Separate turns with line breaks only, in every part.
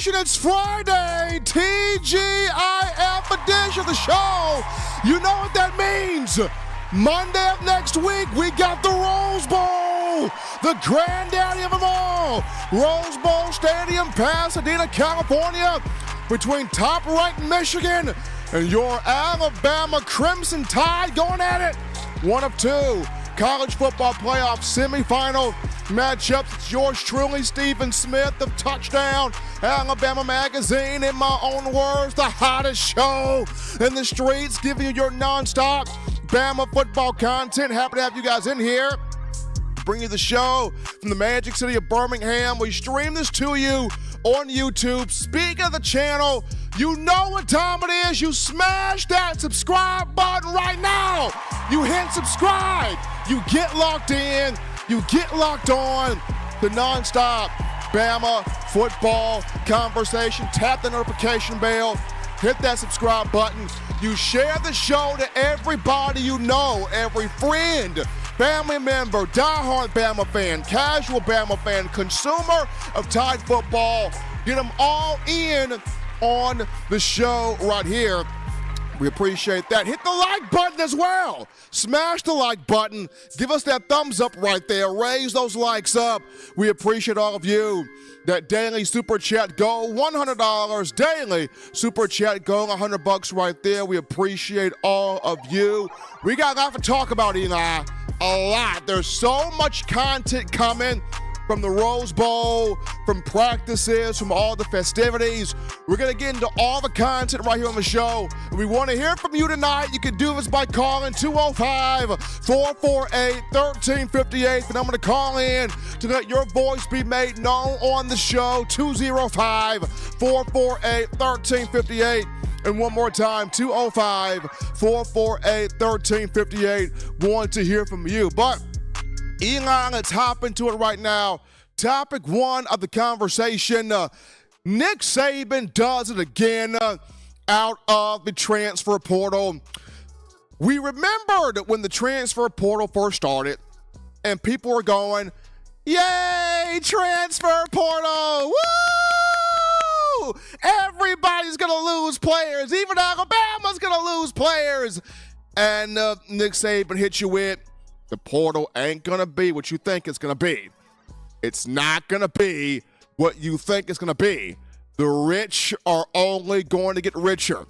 Nation, it's Friday, TGIF edition of the show. You know what that means. Monday of next week, we got the Rose Bowl, the granddaddy of them all. Rose Bowl Stadium, Pasadena, California, between top-ranked Michigan and your Alabama Crimson Tide going at it. One of two college football playoff semifinal matchups. It's yours truly, Stephen Smith of Touchdown Alabama Magazine. In my own words, the hottest show in the streets, giving you your nonstop Bama football content. Happy to have you guys in here. Bring you the show from the magic city of Birmingham. We stream this to you on YouTube. Speaking of the channel, you know what time it is. You smash that subscribe button right now. You hit subscribe. You get locked in. You get locked on the nonstop Bama football conversation. Tap the notification bell. Hit that subscribe button. You share the show to everybody you know, every friend, family member, diehard Bama fan, casual Bama fan, consumer of Tide football. Get them all in on the show right here. We appreciate that. Hit the like button as well. Smash the like button. Give us that thumbs up right there. Raise those likes up. We appreciate all of you. That daily super chat goal, $100 daily. Super chat goal, $100 right there. We appreciate all of you. We got a lot to talk about, Eli. A lot. There's so much content coming from the Rose Bowl, from practices, from all the festivities. We're going to get into all the content right here on the show. And we want to hear from you tonight. You can do this by calling 205-448-1358. The number to call in to let your voice be made known on the show, 205-448-1358. And one more time, 205-448-1358. Want to hear from you. But Eli, let's hop into it right now. Topic one of the conversation. Nick Saban does it again out of the transfer portal. We remembered when the transfer portal first started and people were going, yay, transfer portal, woo! Everybody's going to lose players. Even Alabama's going to lose players. And Nick Saban hits you with, the portal ain't going to be what you think it's going to be. It's not going to be what you think it's going to be. The rich are only going to get richer.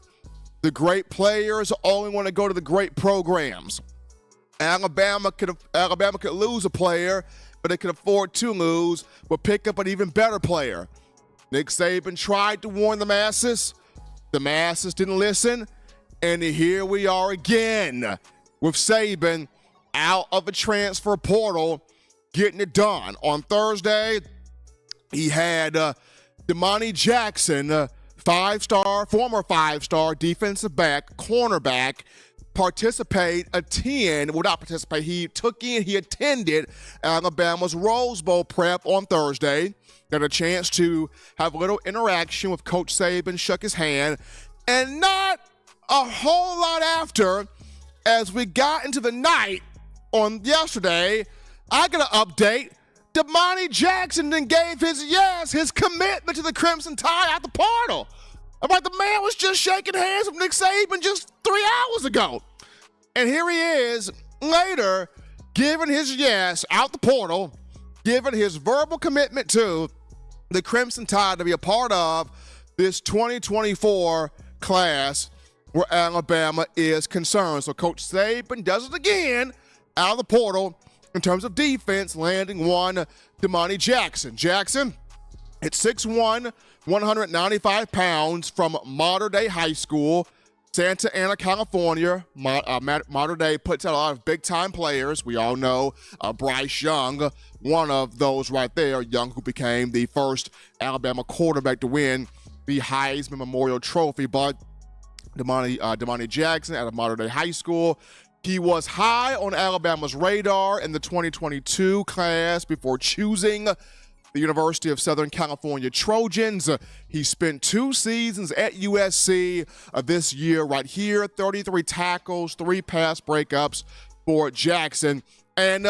The great players only want to go to the great programs. Alabama could lose a player, but they could afford to lose, but pick up an even better player. Nick Saban tried to warn the masses. The masses didn't listen. And here we are again with Saban out of a transfer portal, getting it done. On Thursday, he had Damani Jackson, former five-star defensive back, cornerback, he attended Alabama's Rose Bowl prep on Thursday. Got a chance to have a little interaction with Coach Saban, shook his hand, and not a whole lot after, as we got into the night, on yesterday, I got an update. Damani Jackson then gave his commitment to the Crimson Tide out the portal. I'm like, the man was just shaking hands with Nick Saban just 3 hours ago. And here he is later giving his yes out the portal, giving his verbal commitment to the Crimson Tide to be a part of this 2024 class where Alabama is concerned. So Coach Saban does it again out of the portal in terms of defense, landing one Damani Jackson. Jackson, at 6'1", 195 pounds, from Mater Dei High School, Santa Ana, California. Mater Dei puts out a lot of big-time players. We all know Bryce Young, one of those right there. Young, who became the first Alabama quarterback to win the Heisman Memorial Trophy. But Damani Jackson out of Mater Dei High School, he was high on Alabama's radar in the 2022 class before choosing the University of Southern California Trojans. He spent 2 seasons at USC this year right here, 33 tackles, 3 pass breakups for Jackson. And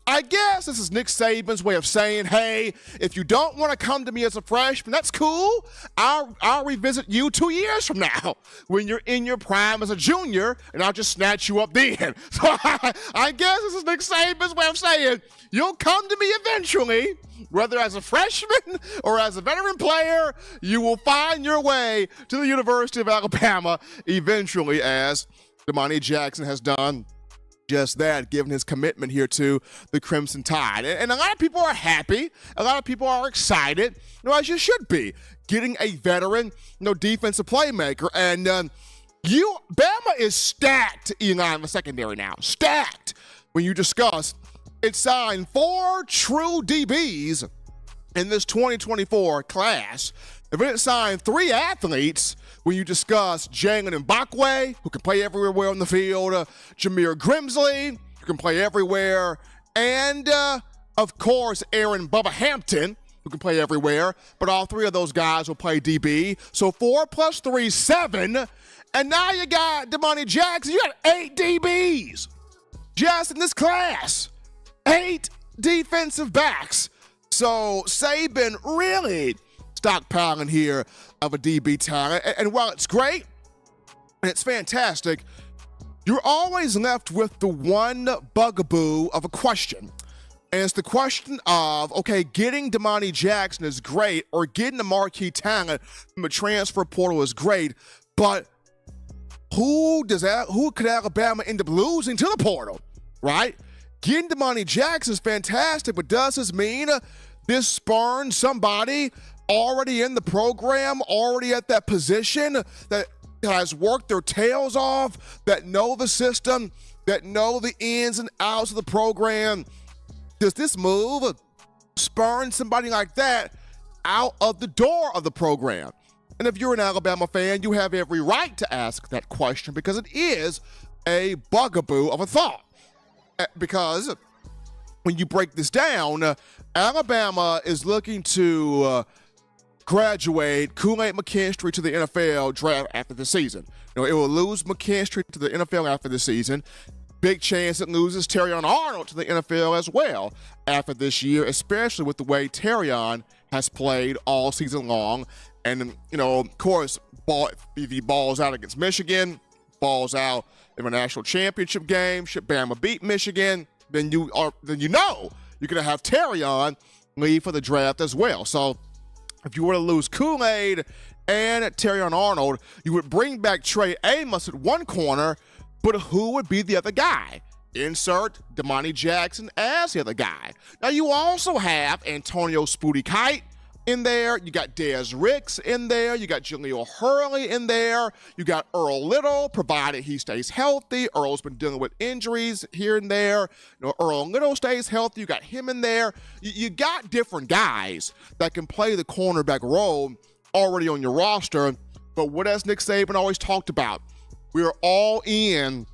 I guess this is Nick Saban's way of saying, hey, if you don't want to come to me as a freshman, that's cool. I'll revisit you 2 years from now when you're in your prime as a junior, and I'll just snatch you up then. So I guess this is Nick Saban's way of saying, you'll come to me eventually, whether as a freshman or as a veteran player, you will find your way to the University of Alabama eventually, as Damani Jackson has done just that, given his commitment here to the Crimson Tide. And a lot of people are happy. A lot of people are excited, as you should be, getting a veteran, defensive playmaker. And Bama is stacked, Eli, in the secondary now. Stacked. When you discuss, it signed 4 true DBs in this 2024 class. If it signed 3 athletes, when you discuss Jalen Mbakwe, who can play everywhere on the field, Jameer Grimsley, who can play everywhere, and, of course, Aaron Bubba Hampton, who can play everywhere, but all 3 of those guys will play DB. So 4 plus 3, 7, and now you got Damani Jackson. You got 8 DBs just in this class. 8 defensive backs. So Saban really stockpiling here of a DB talent. And while it's great and it's fantastic, you're always left with the one bugaboo of a question. And it's the question of, okay, getting Damani Jackson is great, or getting a marquee talent from a transfer portal is great, but who could Alabama end up losing to the portal, right? Getting Damani Jackson is fantastic, but does this mean this spurns somebody already in the program, already at that position, that has worked their tails off, that know the system, that know the ins and outs of the program? Does this move spurn somebody like that out of the door of the program? And if you're an Alabama fan, you have every right to ask that question, because it is a bugaboo of a thought. Because when you break this down, Alabama is looking to graduate Kool-Aid McKinstry to the NFL draft after the season. It will lose McKinstry to the NFL after the season. Big chance it loses Terrion Arnold to the NFL as well after this year, especially with the way Terrion has played all season long. And, of course, if he balls out against Michigan, balls out in a national championship game, should Bama beat Michigan, then you're going to have Terrion leave for the draft as well. So if you were to lose Kool-Aid and Terrion Arnold, you would bring back Trey Amos at one corner, but who would be the other guy? Insert Damani Jackson as the other guy. Now, you also have Antonio Spooty Kite in there. You got Dez Ricks in there. You got Jaleel Hurley in there. You got Earl Little, provided he stays healthy. Earl's been dealing with injuries here and there. Earl Little stays healthy. You got him in there. You got different guys that can play the cornerback role already on your roster. But what has Nick Saban always talked about? We're all in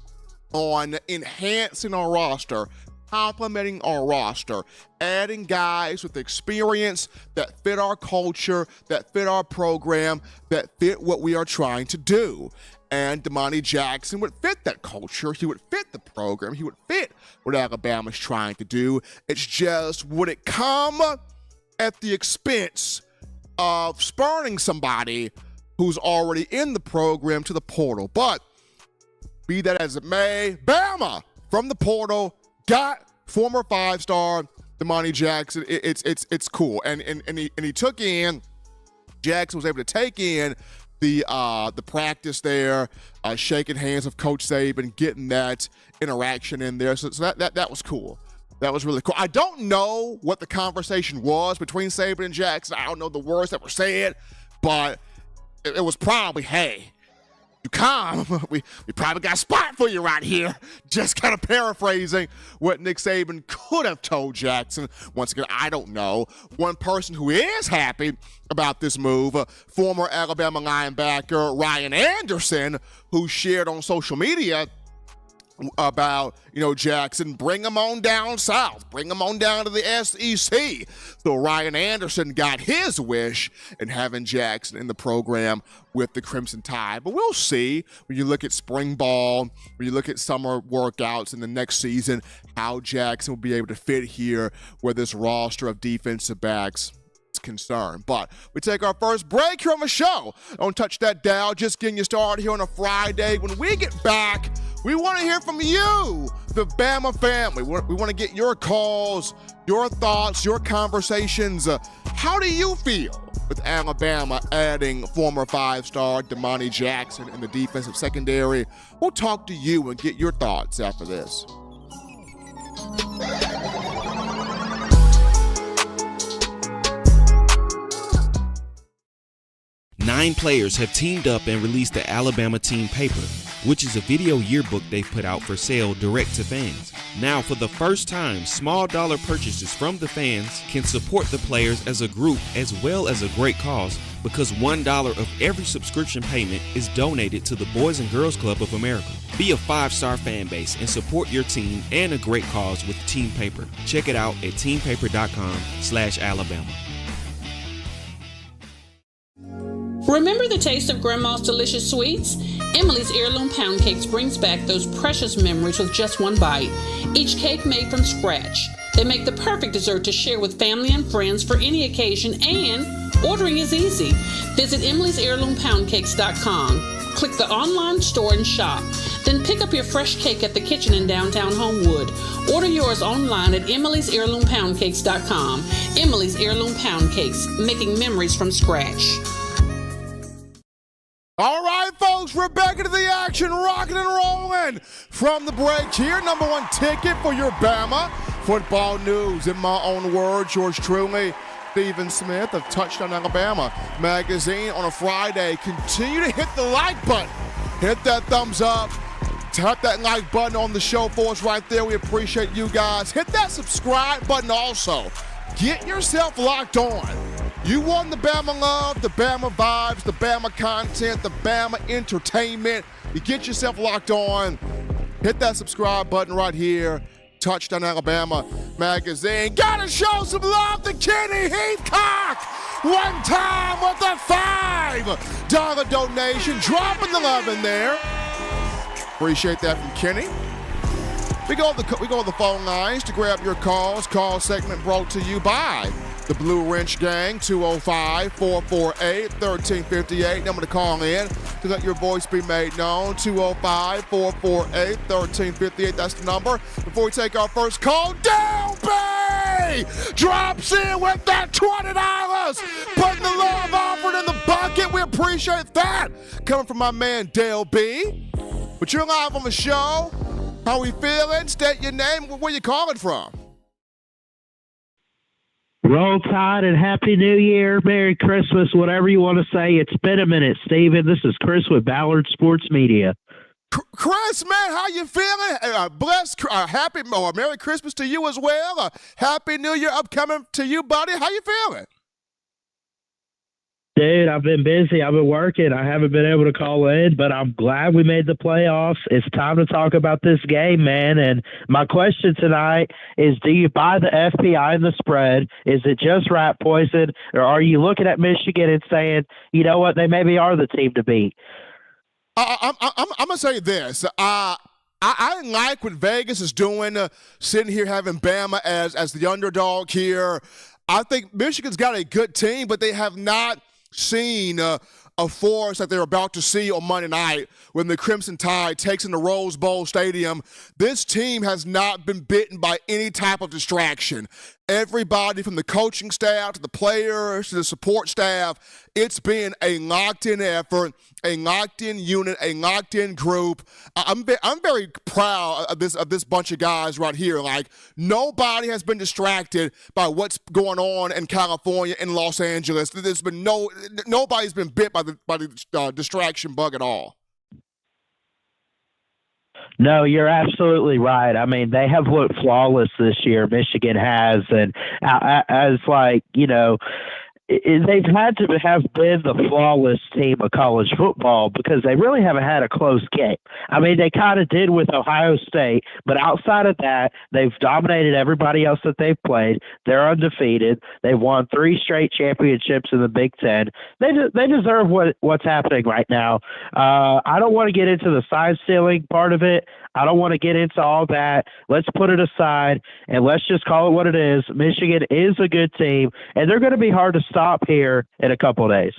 on enhancing our roster, complementing our roster, adding guys with experience that fit our culture, that fit our program, that fit what we are trying to do. And Damani Jackson would fit that culture. He would fit the program. He would fit what Alabama's trying to do. It's just, would it come at the expense of spurning somebody who's already in the program to the portal? But be that as it may, Bama from the portal got former 5-star Damani Jackson. It's cool, and he took in. Jackson was able to take in the practice there, shaking hands with Coach Saban, getting that interaction in there. So that was cool. That was really cool. I don't know what the conversation was between Saban and Jackson. I don't know the words that were said, but it was probably, hey, you come, we probably got a spot for you right here. Just kind of paraphrasing what Nick Saban could have told Jackson. Once again, I don't know. One person who is happy about this move, former Alabama linebacker Ryan Anderson, who shared on social media about, Jackson. Bring them on down south. Bring them on down to the SEC. So Ryan Anderson got his wish in having Jackson in the program with the Crimson Tide. But we'll see when you look at spring ball, when you look at summer workouts in the next season, how Jackson will be able to fit here where this roster of defensive backs concern. But we take our first break here on the show. Don't touch that dial. Just getting you started here on a Friday. When we get back, we want to hear from you, the Bama family. We want to get your calls, your thoughts, your conversations. How do you feel with Alabama adding former five-star Damani Jackson in the defensive secondary? We'll talk to you and get your thoughts after this.
9 players have teamed up and released the Alabama Team Paper, which is a video yearbook they've put out for sale direct to fans. Now, for the first time, small dollar purchases from the fans can support the players as a group as well as a great cause, because $1 of every subscription payment is donated to the Boys and Girls Club of America. Be a 5-star fan base and support your team and a great cause with Team Paper. Check it out at teampaper.com/Alabama.
Remember the taste of Grandma's delicious sweets? Emily's Heirloom Pound Cakes brings back those precious memories with just one bite. Each cake made from scratch. They make the perfect dessert to share with family and friends for any occasion, and ordering is easy. Visit emily'sheirloompoundcakes.com. Click the online store and shop. Then pick up your fresh cake at the kitchen in downtown Homewood. Order yours online at emily'sheirloompoundcakes.com. Emily's Heirloom Pound Cakes, making memories from scratch.
All right, folks, we're back into the action, rocking and rolling from the break here. Number one ticket for your Bama football news. In my own words, yours truly, Stephen Smith of Touchdown Alabama Magazine on a Friday. Continue to hit the like button. Hit that thumbs up. Tap that like button on the show for us right there. We appreciate you guys. Hit that subscribe button also. Get yourself locked on. You want the Bama love, the Bama vibes, the Bama content, the Bama entertainment. You get yourself locked on. Hit that subscribe button right here. Touchdown Alabama Magazine. Gotta show some love to Kenny Heathcock. One time with a $5 donation. Dropping the love in there. Appreciate that from Kenny. We go to the phone lines to grab your calls. Call segment brought to you by the Blue Wrench Gang, 205-448-1358. Number to call in to let your voice be made known, 205-448-1358. That's the number. Before we take our first call, Dale Bay drops in with that $20. Putting the love offered in the bucket. We appreciate that. Coming from my man, Dale B. But you're live on the show. How we feeling? State your name. Where you calling from?
Roll Tide and Happy New Year, Merry Christmas, whatever you want to say. It's been a minute, Steven. This is Chris with Ballard Sports Media.
Chris, man, how you feeling? Happy or Merry Christmas to you as well. Happy New Year upcoming to you, buddy. How you feeling?
Dude, I've been busy. I've been working. I haven't been able to call in, but I'm glad we made the playoffs. It's time to talk about this game, man. And my question tonight is, do you buy the FPI and the spread? Is it just rat poison? Or are you looking at Michigan and saying, you know what, they maybe are the team to beat?
I'm going to say this. I like what Vegas is doing, sitting here having Bama as the underdog here. I think Michigan's got a good team, but they have not seen a force that they're about to see on Monday night when the Crimson Tide takes in the Rose Bowl Stadium. This team has not been bitten by any type of distraction. Everybody from the coaching staff to the players to the support staff, it's been a locked-in effort, a locked-in unit, a locked-in group. I'm very proud of this bunch of guys right here. Like, nobody has been distracted by what's going on in California and Los Angeles. There's been nobody's been bit by the distraction bug at all.
No, you're absolutely right. I mean, they have looked flawless this year. Michigan has, and as like, you know, they've had to have been the flawless team of college football because they really haven't had a close game. I mean, they kind of did with Ohio State, but outside of that, they've dominated everybody else that they've played. They're undefeated. They've won 3 straight championships in the Big Ten. They deserve what's happening right now. I don't want to get into the sign stealing part of it. I don't want to get into all that. Let's put it aside, and let's just call it what it is. Michigan is a good team, and they're going to be hard to stop here in a couple of days.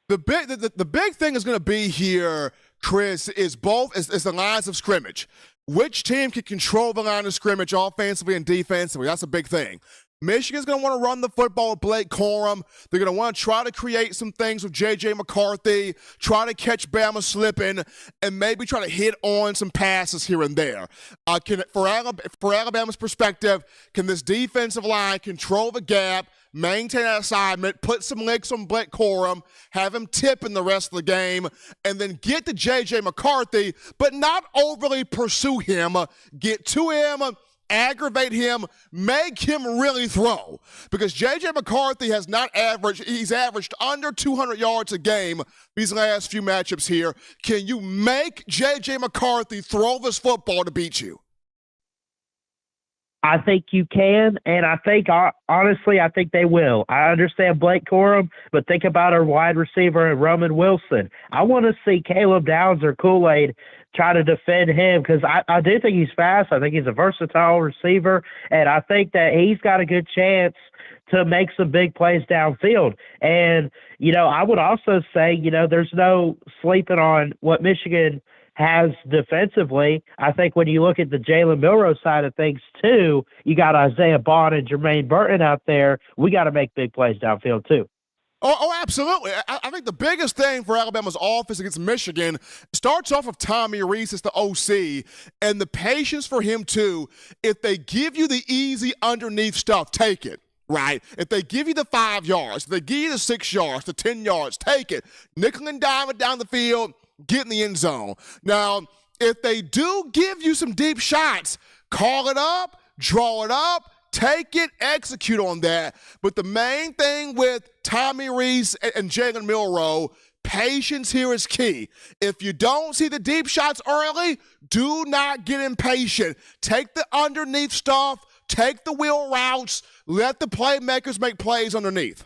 The big thing is going to be here, Chris, is the lines of scrimmage. Which team can control the line of scrimmage offensively and defensively? That's a big thing. Michigan's going to want to run the football with Blake Corum. They're going to want to try to create some things with J.J. McCarthy, try to catch Bama slipping, and maybe try to hit on some passes here and there. For Alabama's perspective, can this defensive line control the gap, maintain that assignment, put some licks on Blake Corum, have him tip in the rest of the game, and then get to J.J. McCarthy, but not overly pursue him, get to him, aggravate him, make him really throw. Because J.J. McCarthy he's averaged under 200 yards a game these last few matchups here. Can you make J.J. McCarthy throw this football to beat you?
I think you can, and I think, honestly, I think they will. I understand Blake Corum, but think about our wide receiver and Roman Wilson. I want to see Caleb Downs or Kool-Aid try to defend him because I do think he's fast. I think he's a versatile receiver, and I think that he's got a good chance to make some big plays downfield. And, I would also say, there's no sleeping on what Michigan has defensively. I think when you look at the Jalen Milroe side of things too, you got Isaiah Bond and Jermaine Burton out there. We got to make big plays downfield too.
Oh, absolutely. I think the biggest thing for Alabama's offense against Michigan starts off with Tommy Rees as the OC and the patience for him too. If they give you the easy underneath stuff, take it. Right? If they give you the 5 yards, if they give you the 6 yards, the 10 yards, take it. Nickel and dime it down the field, get in the end zone. Now, if they do give you some deep shots, call it up, draw it up, take it, execute on that. But the main thing with Tommy Rees and Jalen Milroe, patience here is key. If you don't see the deep shots early, do not get impatient. Take the underneath stuff, take the wheel routes, let the playmakers make plays underneath.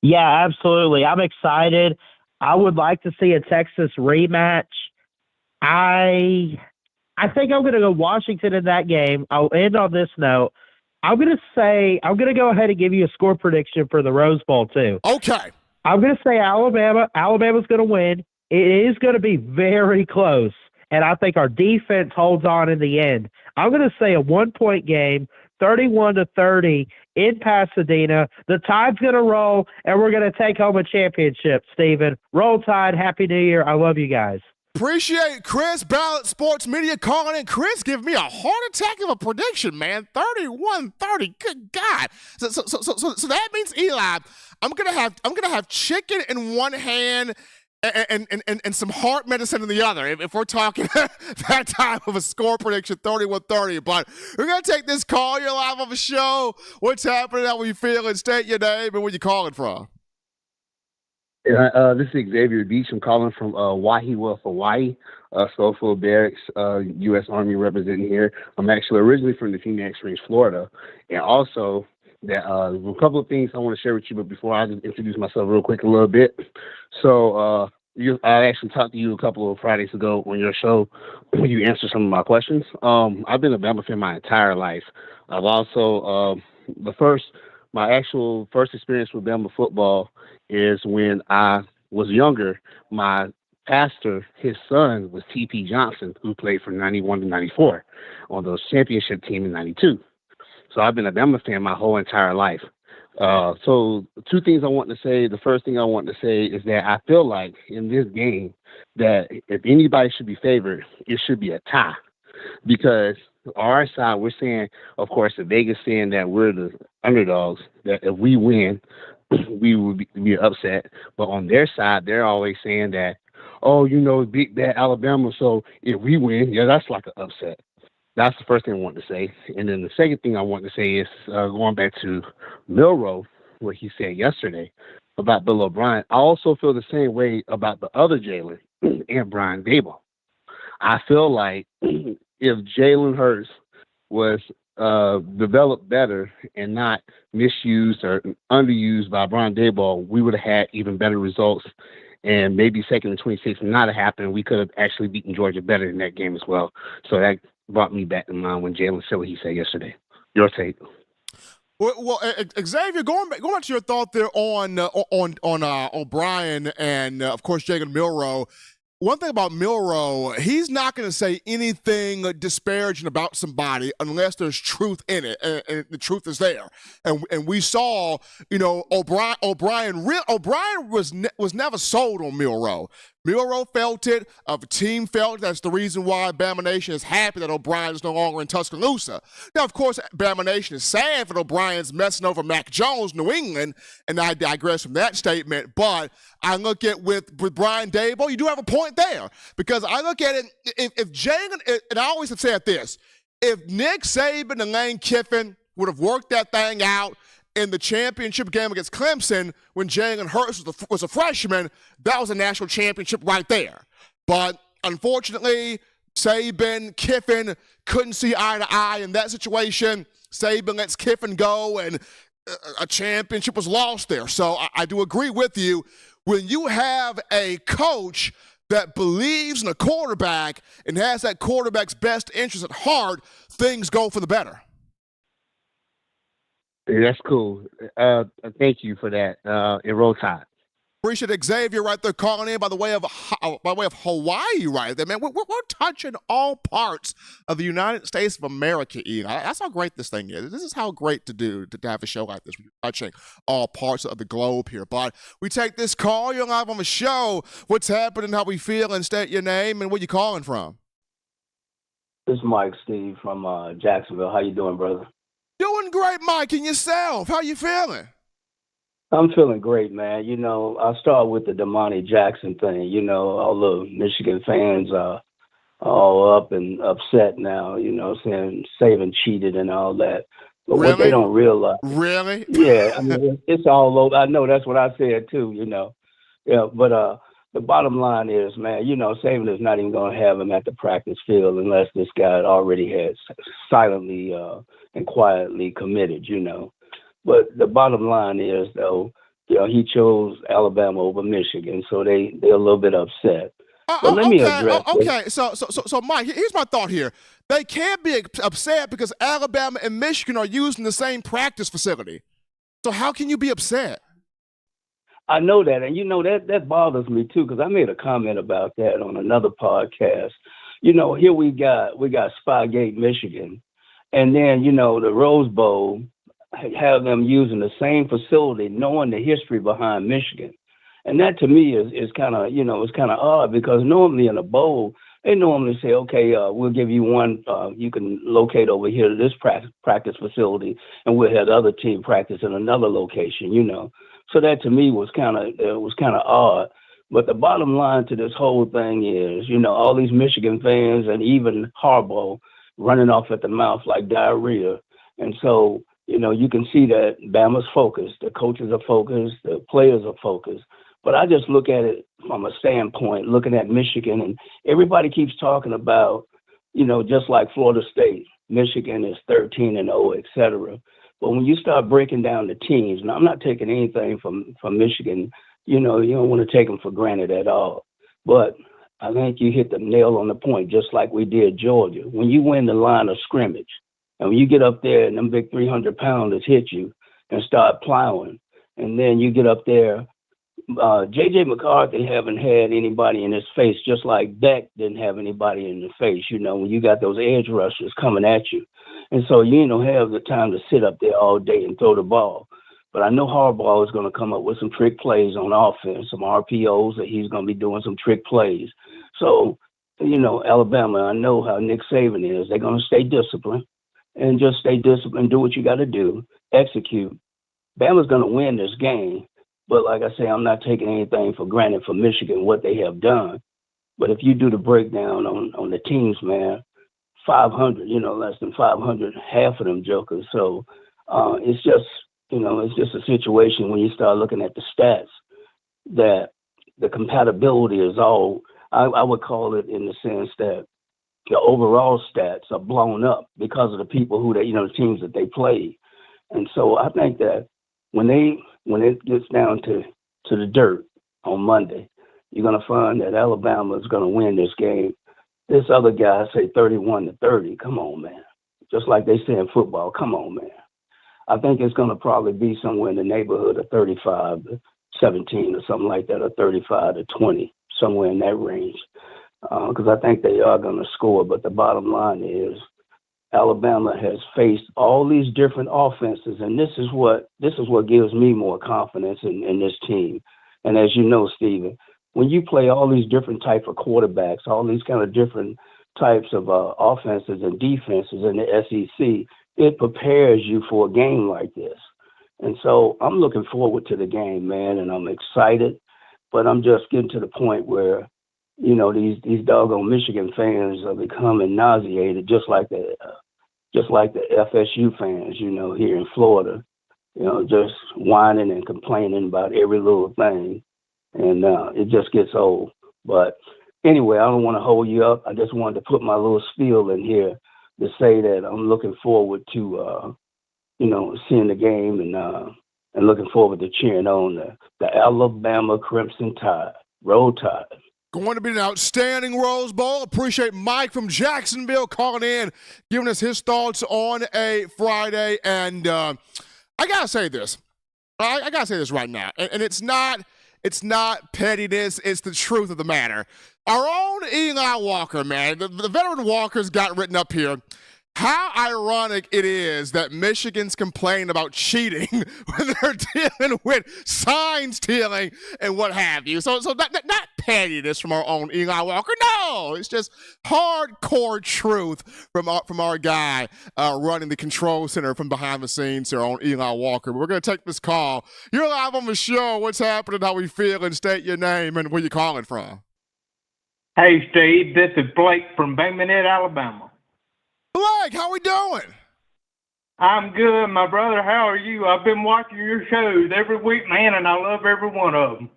Yeah, absolutely. I'm excited. I would like to see a Texas rematch. I think I'm going to go Washington in that game. I'll end on this note. I'm going to go ahead and give you a score prediction for the Rose Bowl too.
Okay.
I'm going to say Alabama. Alabama's going to win. It is going to be very close, and I think our defense holds on in the end. I'm going to say a 1-point game, 31-30 in Pasadena. The Tide's going to roll, and we're going to take home a championship, Steven. Roll Tide. Happy New Year. I love you guys.
Appreciate Chris, Ballot Sports Media, calling in. Chris giving me a heart attack of a prediction, man. 31-30. Good God. So that means, Eli, I'm gonna have chicken in one hand and some heart medicine in the other. If we're talking that time of a score prediction, 31-30. But we're gonna take this call. You're live on the show. What's happening? How are you feeling? State your name and where you calling from.
This is Xavier Beach. I'm calling from Wahiwa, Hawaii, Schofield Barracks, U.S. Army representing here. I'm actually originally from the Phoenix Range, Florida. And also, a couple of things I want to share with you, but before I just introduce myself real quick a little bit. So I actually talked to you a couple of Fridays ago on your show when you answered some of my questions. I've been a Bama fan my entire life. I've also, my actual first experience with Bama football is when I was younger. My pastor, his son was T.P. Johnson, who played from 91 to 94 on those championship team in 92. So I've been a Bama fan my whole entire life. So 2 things I want to say. The first thing I want to say is that I feel like in this game that if anybody should be favored, it should be a tie. Because on our side, we're saying, of course, the Vegas saying that we're the underdogs, that if we win, we would be upset. But on their side, they're always saying that, oh, big bad Alabama, so if we win, yeah, that's like an upset. That's the first thing I want to say. And then the second thing I want to say is going back to Milroe, what he said yesterday about Bill O'Brien. I also feel the same way about the other Jalen and Brian Dable. I feel like if Jalen Hurts was developed better and not misused or underused by Brian Daboll, we would have had even better results. And maybe second and 26 not have happened. We could have actually beaten Georgia better in that game as well. So that brought me back to mind when Jalen said what he said yesterday. Your take?
Well, Xavier, going back to your thought there on O'Brien and of course Jacob Milroe. One thing about Milroe, he's not going to say anything disparaging about somebody unless there's truth in it, and the truth is there. And we saw, O'Brien was never sold on Milroe. Milroe felt it. The team felt it. That's the reason why Bama Nation is happy that O'Brien is no longer in Tuscaloosa. Now, of course, Bama Nation is sad that O'Brien's messing over Mac Jones, New England, and I digress from that statement. But I look at with Brian Daboll, you do have a point there, because I look at it, if Jalen, and I always have said this, if Nick Saban and Lane Kiffin would have worked that thing out in the championship game against Clemson when Jalen Hurts was a freshman, that was a national championship right there. But unfortunately, Saban, Kiffin couldn't see eye to eye in that situation. Saban lets Kiffin go, and a championship was lost there. So I do agree with you. When you have a coach that believes in a quarterback and has that quarterback's best interest at heart, things go for the better.
That's cool. Thank you for that. Roll Tide.
Appreciate Xavier right there calling in by way of Hawaii right there, man. We're touching all parts of the United States of America, Ian. That's how great this thing is. This is how great to have a show like this. We're touching all parts of the globe here. But we take this call. You're live on the show. What's happening? How we feel? And state your name and where you calling from.
This is Mike Steve from Jacksonville. How you doing, brother?
Doing great, Mike. And yourself? How you feeling?
I'm feeling great, man. I'll start with the Damani Jackson thing. All the Michigan fans are all up and upset now, saying Saban cheated and all that. But
really?
What they don't realize.
Really?
Yeah, it's all over. I know that's what I said too, Yeah, but the bottom line is, man, Saban is not even going to have him at the practice field unless this guy already has silently and quietly committed, But the bottom line is, though, he chose Alabama over Michigan, so they're a little bit upset. But let me address
Okay, so Mike, here's my thought here. They can't be upset because Alabama and Michigan are using the same practice facility. So how can you be upset?
I know that, and that bothers me too, because I made a comment about that on another podcast. Here we got Spygate, Michigan, and then the Rose Bowl have them using the same facility, knowing the history behind Michigan. And that to me is kind of, it's kind of odd, because normally in a bowl, they normally say, okay, we'll give you one, you can locate over here to this practice facility, and we'll have the other team practice in another location, So that to me was kind of odd. But the bottom line to this whole thing is, all these Michigan fans and even Harbaugh running off at the mouth like diarrhea. And so, you can see that Bama's focused, the coaches are focused, the players are focused. But I just look at it from a standpoint, looking at Michigan, and everybody keeps talking about, just like Florida State, Michigan is 13-0, et cetera. But when you start breaking down the teams, and I'm not taking anything from Michigan, you don't want to take them for granted at all. But I think you hit the nail on the point, just like we did Georgia. When you win the line of scrimmage, and when you get up there and them big 300-pounders hit you and start plowing, and then you get up there, J.J. McCarthy haven't had anybody in his face, just like Beck didn't have anybody in the face, when you got those edge rushers coming at you. And so you don't have the time to sit up there all day and throw the ball. But I know Harbaugh is going to come up with some trick plays on offense, some RPOs that he's going to be doing some trick plays. So, Alabama, I know how Nick Saban is. They're going to stay disciplined and just stay disciplined, do what you got to do, execute. Bama's going to win this game. But like I say, I'm not taking anything for granted for Michigan, what they have done. But if you do the breakdown on the teams, man, 500, less than 500, half of them jokers. So it's just a situation when you start looking at the stats that the compatibility is all, I would call it in the sense that the overall stats are blown up because of the people who the teams that they play. And so I think that when it gets down to the dirt on Monday, you're going to find that Alabama is going to win this game. This other guy say 31-30. Come on, man. Just like they say in football, come on, man. I think it's going to probably be somewhere in the neighborhood of 35-17 or something like that, or 35-20, somewhere in that range. Because I think they are going to score. But the bottom line is Alabama has faced all these different offenses, and this is what gives me more confidence in this team. And as you know, Steven, when you play all these different types of quarterbacks, all these kind of different types of offenses and defenses in the SEC, it prepares you for a game like this. And so I'm looking forward to the game, man, and I'm excited. But I'm just getting to the point where, these doggone Michigan fans are becoming nauseated, just like the FSU fans, here in Florida, just whining and complaining about every little thing. And it just gets old. But anyway, I don't want to hold you up. I just wanted to put my little spiel in here to say that I'm looking forward to, seeing the game and looking forward to cheering on the Alabama Crimson Tide. Roll Tide.
Going to be an outstanding Rose Bowl. Appreciate Mike from Jacksonville calling in, giving us his thoughts on a Friday. And I got to say this. I got to say this right now. And it's not pettiness. It's the truth of the matter. Our own Eli Walker, man, the veteran Walker's got written up here. How ironic it is that Michigan's complain about cheating when they're dealing with sign stealing and what have you. So not pettiness from our own Eli Walker. No, it's just hardcore truth from our guy running the control center from behind the scenes here on Eli Walker. But we're going to take this call. You're live on the show. What's happening? How we feeling? State your name and where you calling from.
Hey, Steve. This is Blake from Bama, Alabama.
Blake, how we doing?
I'm good, my brother. How are you? I've been watching your shows every week, man, and I love every one of them.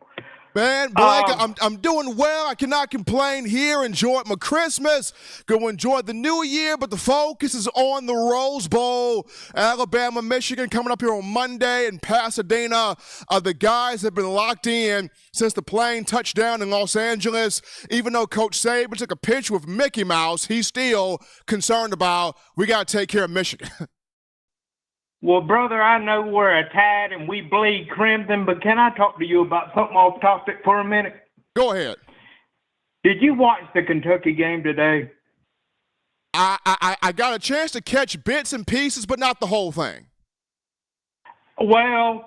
Man, Blake, I'm doing well. I cannot complain here. Enjoyed my Christmas. Going to enjoy the new year, but the focus is on the Rose Bowl. Alabama, Michigan coming up here on Monday in Pasadena. The guys have been locked in since the plane touched down in Los Angeles. Even though Coach Saban took a picture with Mickey Mouse, he's still concerned about we got to take care of Michigan.
Well, brother, I know we're a Tide and we bleed crimson, but can I talk to you about something off topic for a minute?
Go ahead.
Did you watch the Kentucky game today?
I got a chance to catch bits and pieces, but not the whole thing.
Well,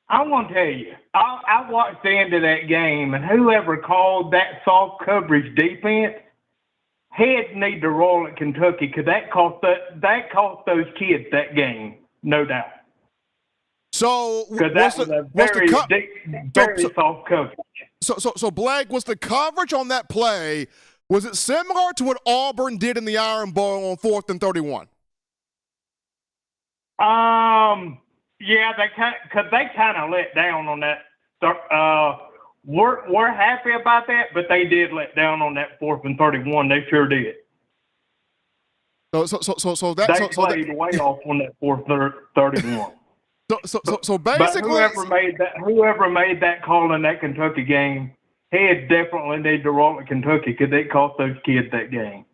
I want to tell you, I watched the end of that game, and whoever called that soft coverage defense, heads need to roll at Kentucky because that cost those kids that game. No doubt.
So,
that was a very soft coverage.
So, Blake, was the coverage on that play, was it similar to what Auburn did in the Iron Bowl on 4th and 31?
Yeah, because they kind of let down on that. We're happy about that, but they did let down on that 4th and 31. They sure did. They played way off on that 4th 31.
So basically,
but whoever made that call in that Kentucky game, heads definitely need to roll at Kentucky because they cost those kids that game.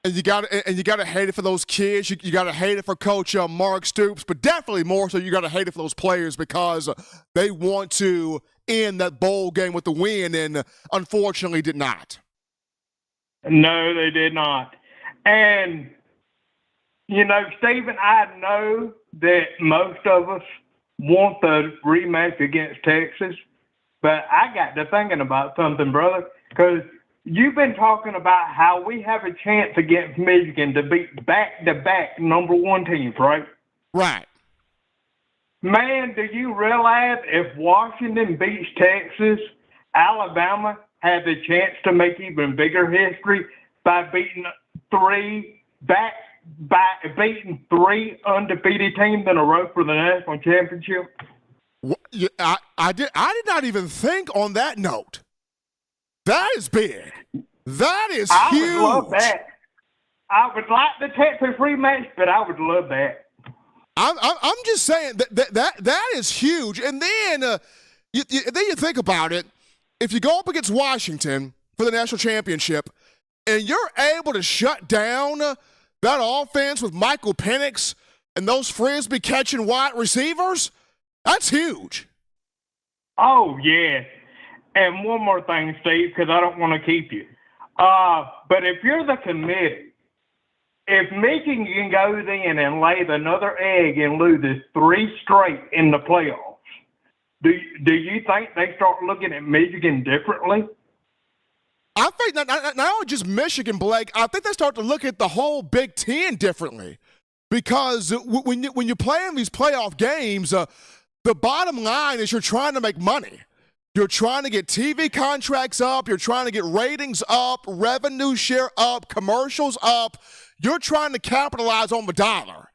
And you got to hate it for those kids. You got to hate it for Coach Mark Stoops, but definitely more so you got to hate it for those players because they want to end that bowl game with the win, and unfortunately did not.
No, they did not. And, Stephen, I know that most of us want the rematch against Texas, but I got to thinking about something, brother, because you've been talking about how we have a chance against Michigan to beat back-to-back number one teams, right?
Right.
Man, do you realize if Washington beats Texas, Alabama has a chance to make even bigger history by beating three beating three undefeated teams in a row for the national championship?
I did not even think on that note. That is big. That is huge.
I would love that. I would like the Texas rematch, but I would love that.
I'm just saying that is huge. And then you think about it. If you go up against Washington for the national championship, and you're able to shut down that offense with Michael Penix and those Frisbee catching wide receivers, that's huge.
Oh, yeah. And one more thing, Steve, because I don't want to keep you. But if you're the committee, if Michigan can go in and lay another egg and lose 3 straight in the playoffs, do you think they start looking at Michigan differently?
I think not only just Michigan, Blake, I think they start to look at the whole Big Ten differently. Because when you're playing these playoff games, the bottom line is you're trying to make money. You're trying to get TV contracts up. You're trying to get ratings up, revenue share up, commercials up. You're trying to capitalize on the dollar.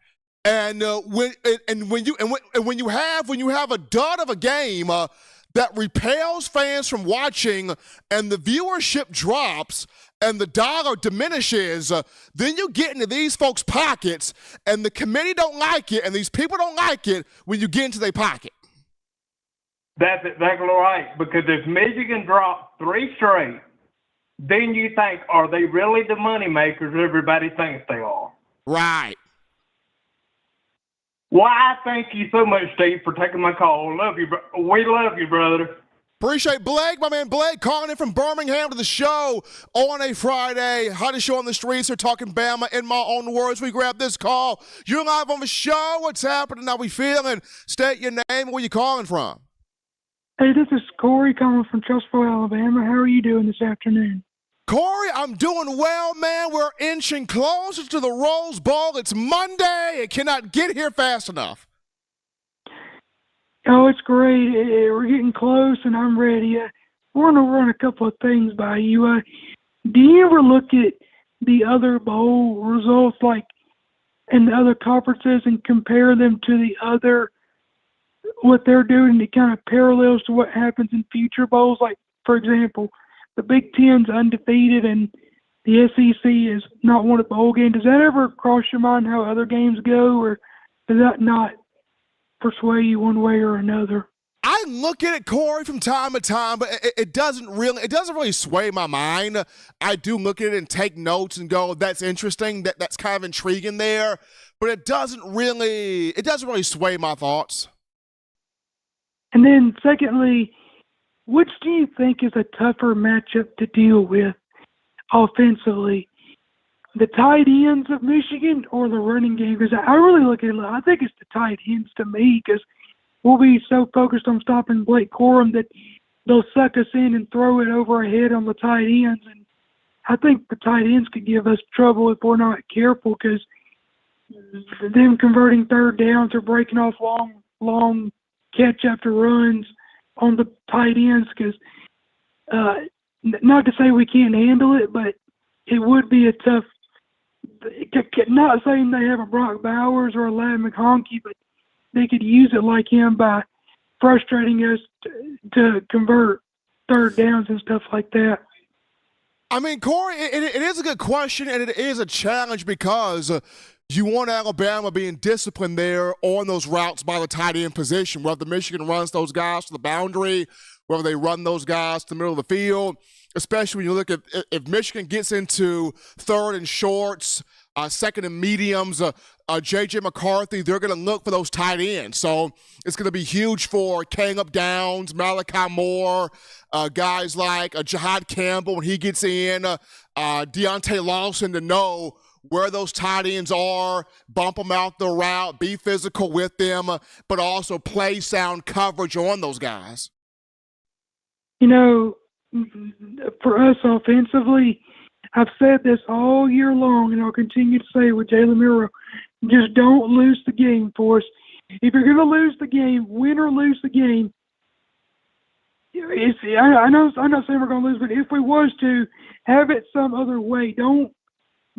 And when you have a dud of a game that repels fans from watching, and the viewership drops, and the dollar diminishes, then you get into these folks' pockets, and the committee don't like it, and these people don't like it when you get into their pocket.
That's exactly right, because if Michigan drops 3 straight, then you think, are they really the money makers everybody thinks they are?
Right.
Well, I thank you so much, Steve, for taking my call. Love you, we love you, brother.
Appreciate Blake, my man Blake, calling in from Birmingham to the show on a Friday. Hottest show on the streets. They're talking Bama in my own words. We grab this call. You're live on the show. What's happening? How we feeling? State your name. Where you calling from?
Hey, this is Corey calling from Trussville, Alabama. How are you doing this afternoon?
Corey, I'm doing well, man. We're inching closer to the Rose Bowl. It's Monday. It cannot get here fast enough.
Oh, it's great. We're getting close, and I'm ready. I want to run a couple of things by you. Do you ever look at the other bowl results, like in the other conferences, and compare them to the other, what they're doing, it kind of parallels to what happens in future bowls? Like, for example, the Big Ten's undefeated, and the SEC is not won a bowl game. Does that ever cross your mind how other games go, or does that not persuade you one way or another?
I look at it, Corey, from time to time, but it doesn't really sway my mind. I do look at it and take notes and go, that's interesting, that's kind of intriguing there, but it doesn't really sway my thoughts.
And then secondly, which do you think is a tougher matchup to deal with offensively? The tight ends of Michigan or the running game? Because I really look at it, I think it's the tight ends to me, because we'll be so focused on stopping Blake Corum that they'll suck us in and throw it over our head on the tight ends. And I think the tight ends could give us trouble if we're not careful, because them converting third downs or breaking off long catch after runs on the tight ends, because not to say we can't handle it, but it would be a tough, not saying they have a Brock Bowers or a Ladd McConkey, but they could use it like him by frustrating us to convert third downs and stuff like that.
I mean, Corey, it is a good question, and it is a challenge, because you want Alabama being disciplined there on those routes by the tight end position, whether Michigan runs those guys to the boundary, whether they run those guys to the middle of the field, especially when you look at if Michigan gets into third and shorts, second and mediums, J.J. McCarthy, they're going to look for those tight ends. So it's going to be huge for Caleb Downs, Malachi Moore, guys like Jahad Campbell when he gets in, Deontay Lawson, to know where those tight ends are, bump them out the route, be physical with them, but also play sound coverage on those guys.
You know, for us offensively, I've said this all year long, and I'll continue to say it with Jalen Milroe, just don't lose the game for us. If you're going to lose the game, win or lose the game, I'm not saying we're going to lose, but if we was to, have it some other way. Don't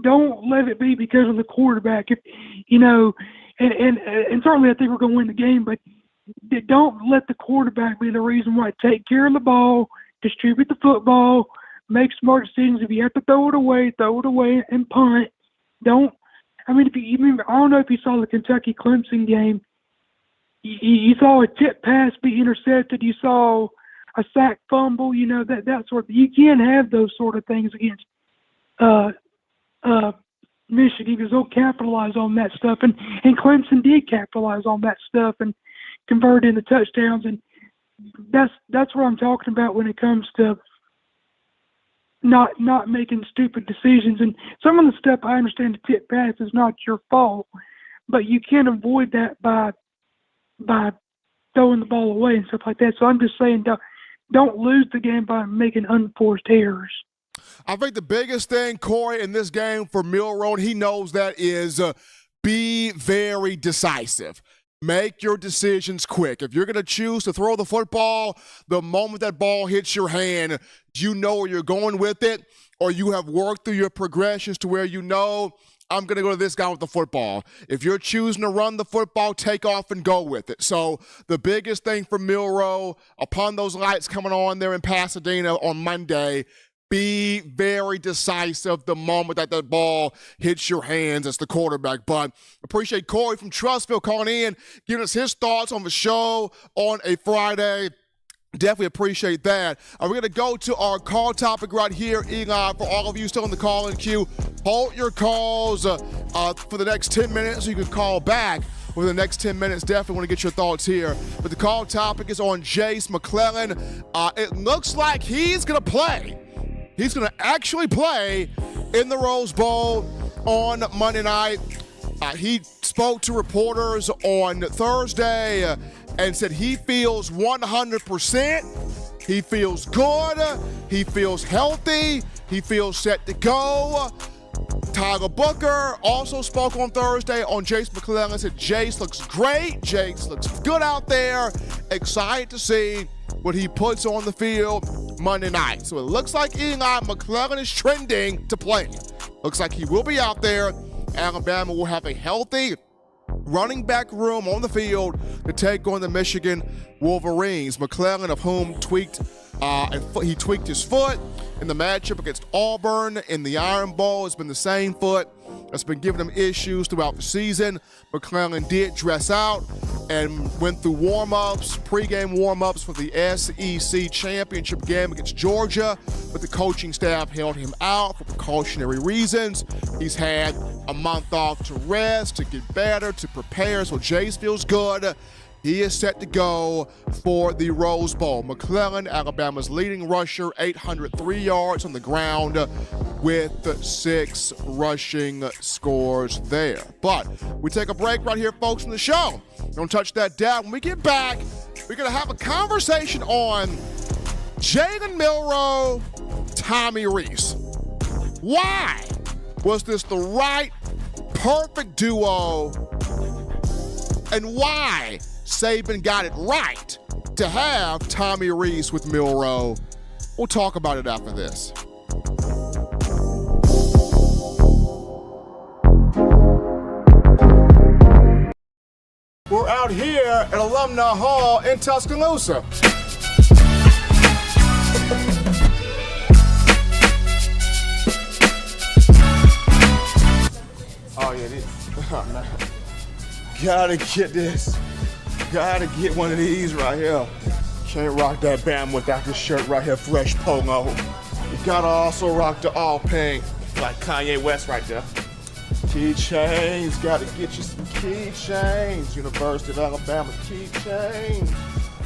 don't let it be because of the quarterback. If you know, and certainly I think we're going to win the game, but don't let the quarterback be the reason why. Take care of the ball, distribute the football, make smart decisions. If you have to throw it away, and punt. Don't. I mean, if you remember, I don't know if you saw the Kentucky Clemson game. You saw a tip pass be intercepted. You saw a sack fumble. You know that sort of. You can't have those sort of things against Michigan because they'll capitalize on that stuff. And Clemson did capitalize on that stuff and convert into touchdowns. And that's what I'm talking about when it comes to not making stupid decisions. And some of the stuff I understand the tip pass is not your fault, but you can't avoid that by throwing the ball away and stuff like that. So I'm just saying don't lose the game by making unforced errors.
I think the biggest thing, Corey, in this game for Milroe, he knows that is be very decisive. Make your decisions quick. If you're going to choose to throw the football, the moment that ball hits your hand, you know where you're going with it, or you have worked through your progressions to where you know, I'm going to go to this guy with the football. If you're choosing to run the football, take off and go with it. So the biggest thing for Milroe, upon those lights coming on there in Pasadena on Monday, be very decisive the moment that ball hits your hands as the quarterback. But appreciate Corey from Trustville calling in, giving us his thoughts on the show on a Friday. Definitely appreciate that. We're going to go to our call topic right here, Eli. For all of you still in the call-in queue, hold your calls for the next 10 minutes so you can call back over the next 10 minutes. Definitely want to get your thoughts here. But the call topic is on Jase McClellan. It looks like he's going to play. He's going to actually play in the Rose Bowl on Monday night. He spoke to reporters on Thursday and said he feels 100%. He feels good. He feels healthy. He feels set to go. Tyler Buchner also spoke on Thursday on Jase McClellan and said Jase looks great. Jase looks good out there. Excited to see what he puts on the field Monday night. So it looks like Eli McClellan is trending to play. Looks like he will be out there. Alabama will have a healthy running back room on the field to take on the Michigan Wolverines. McClellan, of whom tweaked his foot in the matchup against Auburn in the Iron Bowl. It's been the same foot that's been giving him issues throughout the season. McClellan did dress out and went through warm-ups, pregame warm-ups for the SEC championship game against Georgia, but the coaching staff held him out for precautionary reasons. He's had a month off to rest, to get better, to prepare, so Jase feels good. He is set to go for the Rose Bowl. McClellan, Alabama's leading rusher, 803 yards on the ground with 6 rushing scores there. But we take a break right here, folks, from the show. Don't touch that down. When we get back, we're going to have a conversation on Jalen Milroe, Tommy Rees. Why was this the right, perfect duo? And why Saban got it right to have Tommy Rees with Milroe? We'll talk about it after this. We're out here at Alumni Hall in Tuscaloosa. Oh yeah, this. Oh, no. Gotta get this. Gotta get one of these right here. Can't rock that Bama without this shirt right here, fresh polo. You gotta also rock the all pink, like Kanye West right there. Keychains, gotta get you some keychains. University of Alabama keychains.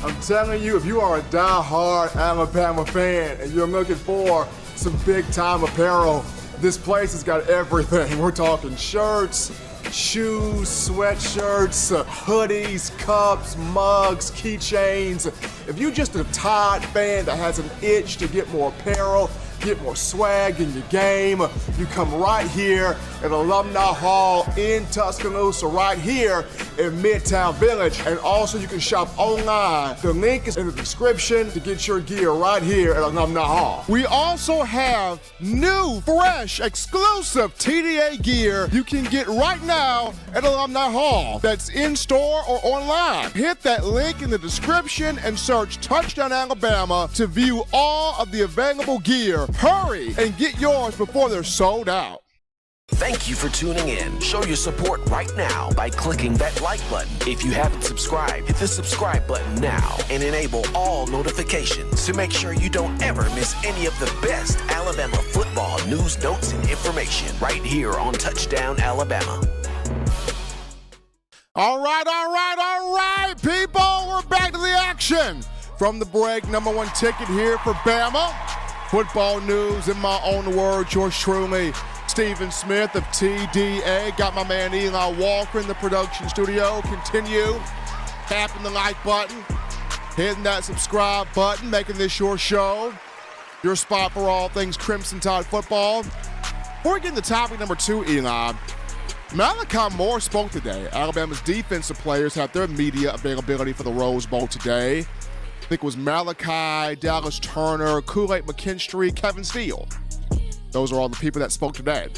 I'm telling you, if you are a die-hard Alabama fan and you're looking for some big-time apparel, this place has got everything. We're talking shirts, shoes, sweatshirts, hoodies, cups, mugs, keychains. If you're just a Tide fan that has an itch to get more apparel, get more swag in your game, you come right here at Alumni Hall in Tuscaloosa, right here in Midtown Village. And also you can shop online. The link is in the description to get your gear right here at Alumni Hall. We also have new, fresh, exclusive TDA gear you can get right now at Alumni Hall. That's in store or online. Hit that link in the description and search Touchdown Alabama to view all of the available gear. Hurry and get yours before they're sold out.
Thank you for tuning in. Show your support right now by clicking that like button. If you haven't subscribed, hit the subscribe button now and enable all notifications to make sure you don't ever miss any of the best Alabama football news, notes, and information right here on Touchdown Alabama.
All right, people. We're back to the action. From the break, number one ticket here for Bama. Football news in my own words, yours truly, Stephen Smith of TDA. Got my man Eli Walker in the production studio. Continue tapping the like button, hitting that subscribe button, making this your show, your spot for all things Crimson Tide football. Before we get into topic number 2, Eli, Malachi Moore spoke today. Alabama's defensive players had their media availability for the Rose Bowl today. I think it was Malachi, Dallas Turner, Kool-Aid McKinstry, Kevin Steele. Those are all the people that spoke today.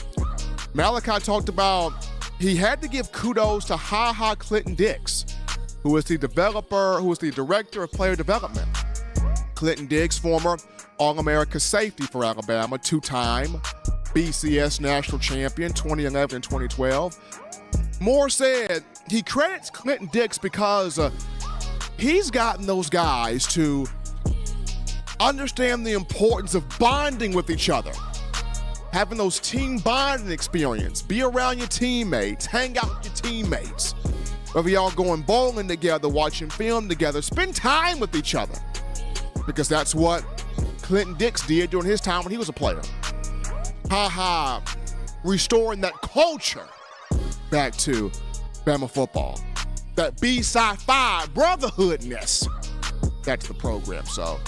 Malachi talked about he had to give kudos to Ha Clinton Dix, who is the director of player development. Clinton Dix, former All-America safety for Alabama, 2-time BCS national champion, 2011 and 2012. Moore said he credits Clinton Dix because he's gotten those guys to understand the importance of bonding with each other, having those team bonding experience, be around your teammates, hang out with your teammates, whether y'all going bowling together, watching film together, spend time with each other, because that's what Clinton Dix did during his time when he was a player. Restoring that culture back to Bama football. That B-Sci-Fi brotherhoodness. That's the program. So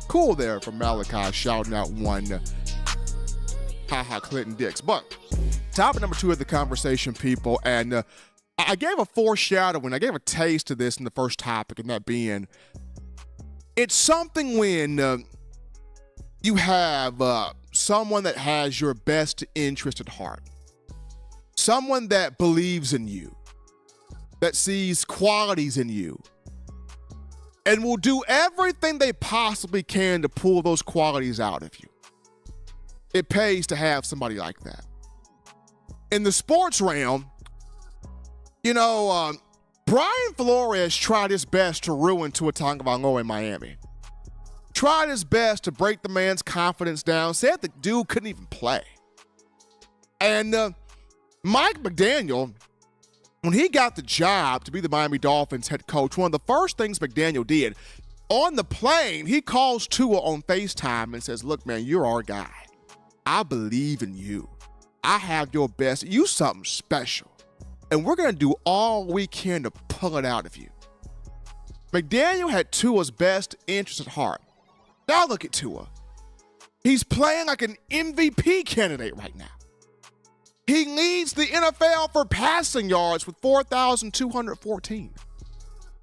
cool there from Malachi shouting out one Clinton Dix. But topic number 2 of the conversation, people, and I gave a foreshadowing, I gave a taste of this in the first topic, and that being, it's something when you have someone that has your best interest at heart, someone that believes in you, that sees qualities in you, and will do everything they possibly can to pull those qualities out of you. It pays to have somebody like that. In the sports realm, Brian Flores tried his best to ruin Tua Tagovailoa in Miami. Tried his best to break the man's confidence down, said the dude couldn't even play. And Mike McDaniel, when he got the job to be the Miami Dolphins head coach, one of the first things McDaniel did, on the plane, he calls Tua on FaceTime and says, "Look, man, you're our guy. I believe in you. I have your best. You something special. And we're going to do all we can to pull it out of you." McDaniel had Tua's best interest at heart. Now look at Tua. He's playing like an MVP candidate right now. He leads the NFL for passing yards with 4,214.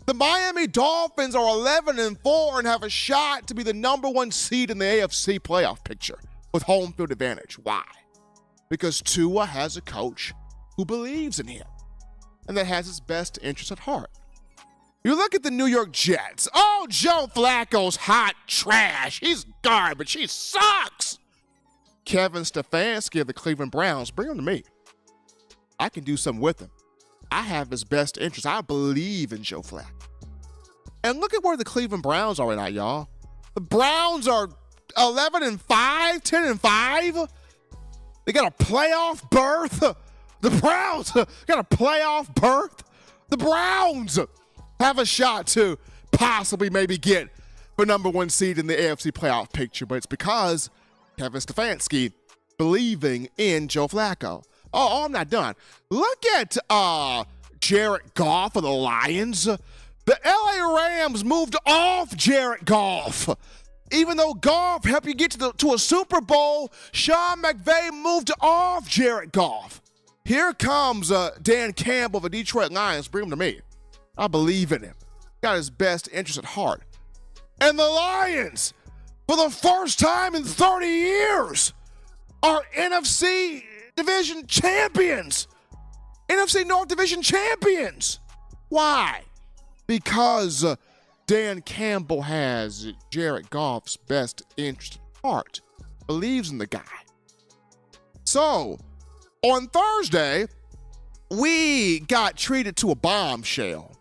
The Miami Dolphins are 11-4 and have a shot to be the number 1 seed in the AFC playoff picture with home field advantage. Why? Because Tua has a coach who believes in him and that has his best interest at heart. You look at the New York Jets. Oh, Joe Flacco's hot trash. He's garbage. He sucks. Kevin Stefanski of the Cleveland Browns, bring him to me. I can do something with him. I have his best interest. I believe in Joe Flacco. And look at where the Cleveland Browns are right now, y'all. The Browns are 11-5, 10-5. They got a playoff berth. The Browns got a playoff berth. The Browns have a shot to possibly maybe get the number 1 seed in the AFC playoff picture, but it's because Kevin Stefanski believing in Joe Flacco. Oh, I'm not done. Look at Jared Goff of the Lions. The LA Rams moved off Jared Goff. Even though Goff helped you get to a Super Bowl, Sean McVay moved off Jared Goff. Here comes Dan Campbell of the Detroit Lions. Bring him to me. I believe in him. Got his best interest at heart. And the Lions, for the first time in 30 years, are NFC Division champions. NFC North Division champions. Why? Because Dan Campbell has Jared Goff's best interest at heart. Believes in the guy. So, on Thursday, we got treated to a bombshell.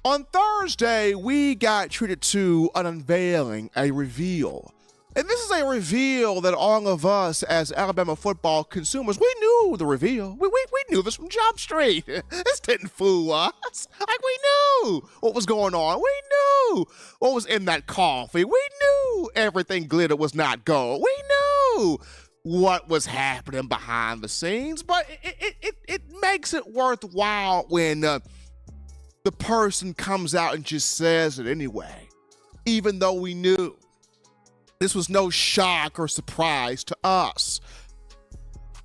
On Thursday, we got treated to an unveiling, a reveal. And this is a reveal that all of us as Alabama football consumers, we knew the reveal. We knew this from Jump Street. This didn't fool us. Like, we knew what was going on. We knew what was in that coffee. We knew everything glitter was not gold. We knew what was happening behind the scenes. But it makes it worthwhile when the person comes out and just says it anyway, even though we knew. This was no shock or surprise to us.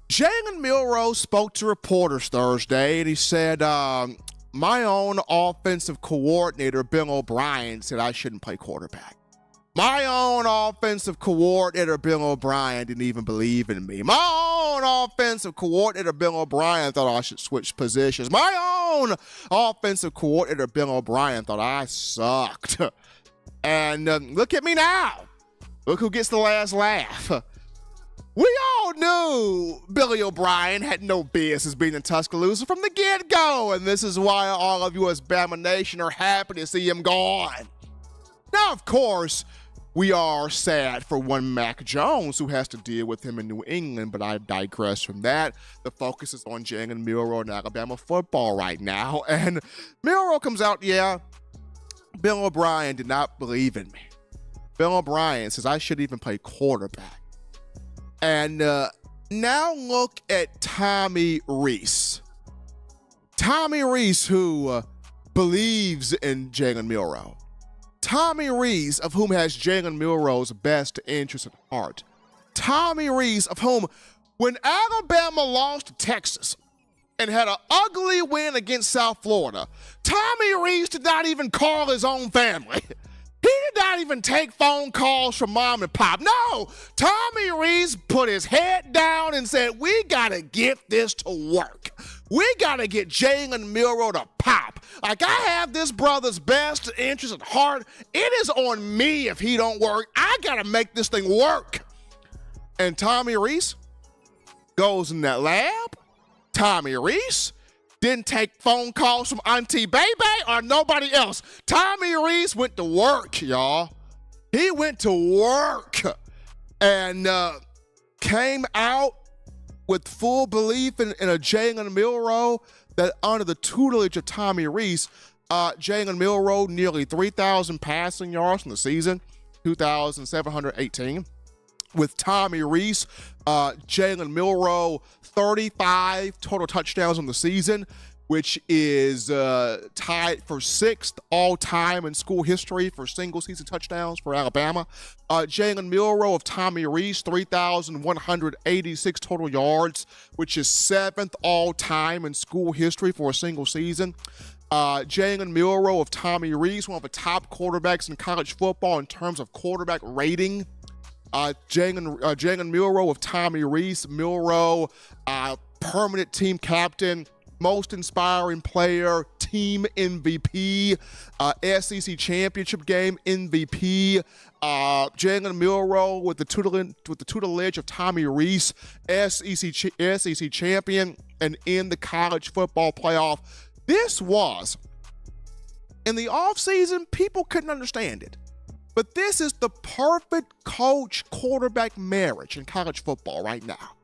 Jalen Milroe spoke to reporters Thursday, and he said, my own offensive coordinator, Bill O'Brien, said I shouldn't play quarterback. My own offensive coordinator, Bill O'Brien, didn't even believe in me. My own offensive coordinator, Bill O'Brien, thought I should switch positions. My own offensive coordinator, Bill O'Brien, thought I sucked. And look at me now. Look who gets the last laugh. We all knew Billy O'Brien had no business being in Tuscaloosa from the get-go, and this is why all of you as Bama Nation are happy to see him gone. Now, of course, we are sad for one Mac Jones who has to deal with him in New England, but I digress from that. The focus is on Jalen Milroe and Alabama football right now, and Milroe comes out, yeah, Bill O'Brien did not believe in me. Bill O'Brien says I shouldn't even play quarterback. And now look at Tommy Rees. Tommy Rees, who believes in Jalen Milroe. Tommy Rees, of whom has Jalen Milroe's best interest at heart. Tommy Rees, of whom, when Alabama lost to Texas and had an ugly win against South Florida, Tommy Rees did not even call his own family. He did not even take phone calls from mom and pop. No, Tommy Rees put his head down and said, we got to get this to work. We got to get Jalen Milroe to pop. Like, I have this brother's best interest at heart. It is on me if he don't work. I got to make this thing work. And Tommy Rees goes in that lab. Tommy Rees didn't take phone calls from Auntie Baby or nobody else. Tommy Rees went to work, y'all. He went to work and came out with full belief in a Jalen Milroe that under the tutelage of Tommy Rees, Jalen Milroe nearly 3,000 passing yards in the season, 2,718. With Tommy Rees, Jalen Milroe, 35 total touchdowns on the season, which is tied for 6th all-time in school history for single-season touchdowns for Alabama. Jalen Milroe of Tommy Rees, 3,186 total yards, which is 7th all-time in school history for a single season. Jalen Milroe of Tommy Rees, one of the top quarterbacks in college football in terms of quarterback rating. Jalen Milroe of Tommy Rees, Milroe, permanent team captain, most inspiring player, team MVP, SEC championship game MVP. Jalen Milroe with the tutelage of Tommy Rees, SEC champion, and in the college football playoff. This was, in the offseason, people couldn't understand it. But this is the perfect coach-quarterback marriage in college football right now.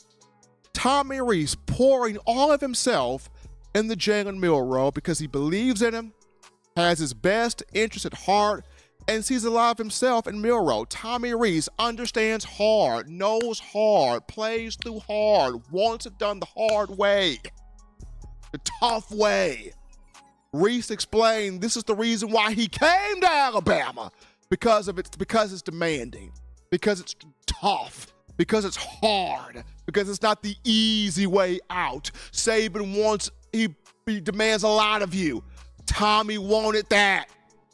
Tommy Rees pouring all of himself into Jalen Milroe because he believes in him, has his best interest at heart, and sees a lot of himself in Milroe. Tommy Rees understands hard, knows hard, plays through hard, wants it done the hard way, the tough way. Rees explained this is the reason why he came to Alabama. Because it's demanding. because it's tough, because it's hard, because it's not the easy way out. Saban wants, he demands a lot of you. Tommy wanted that.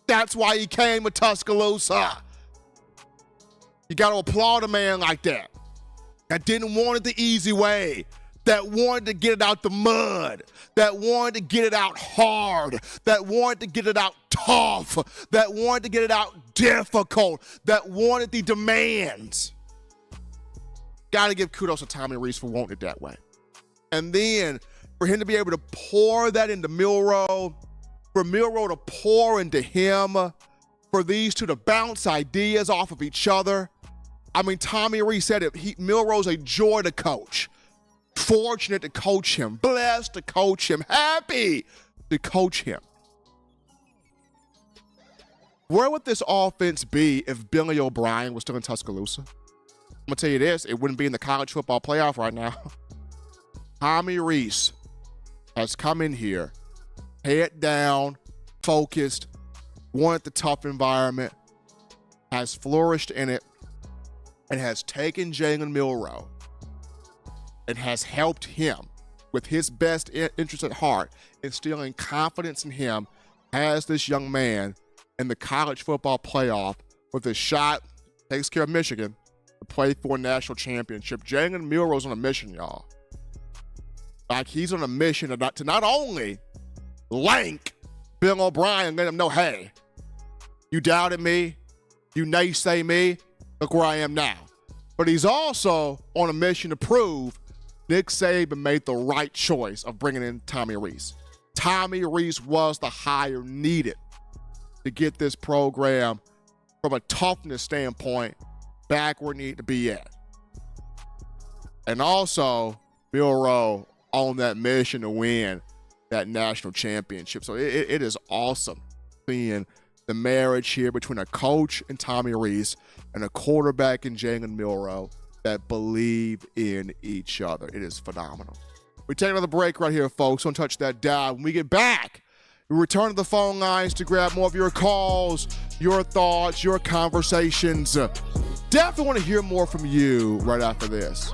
That's why he came to Tuscaloosa. You got to applaud a man like that didn't want it the easy way, that wanted to get it out the mud, that wanted to get it out hard, that wanted to get it out tough, that wanted to get it out difficult, that wanted the demands. Got to give kudos to Tommy Rees for wanting it that way. And then for him to be able to pour that into Milroe, for Milroe to pour into him, for these two to bounce ideas off of each other. I mean, Tommy Rees said it. Milroe's a joy to coach. Fortunate to coach him. Blessed to coach him. Happy to coach him. Where would this offense be if Billy O'Brien was still in Tuscaloosa? I'm going to tell you this. It wouldn't be in the college football playoff right now. Tommy Rees has come in here, head down, focused, wanted the tough environment, has flourished in it, and has taken Jalen Milroe and has helped him with his best interest at heart, instilling confidence in him as this young man in the college football playoff with a shot, takes care of Michigan, to play for a national championship. Jalen Milroe's on a mission, y'all. Like, he's on a mission to not only lank Bill O'Brien and let him know, hey, you doubted me, you naysay me, look where I am now. But he's also on a mission to prove Nick Saban made the right choice of bringing in Tommy Rees. Tommy Rees was the hire needed to get this program from a toughness standpoint back where it needed to be at. And also, Milroe on that mission to win that national championship. So it is awesome seeing the marriage here between a coach and Tommy Rees and a quarterback in Jalen Milroe that believe in each other. It is phenomenal. We take another break right here, folks. Don't touch that dial. When we get back, we return to the phone lines to grab more of your calls, your thoughts, your conversations. Definitely want to hear more from you right after this.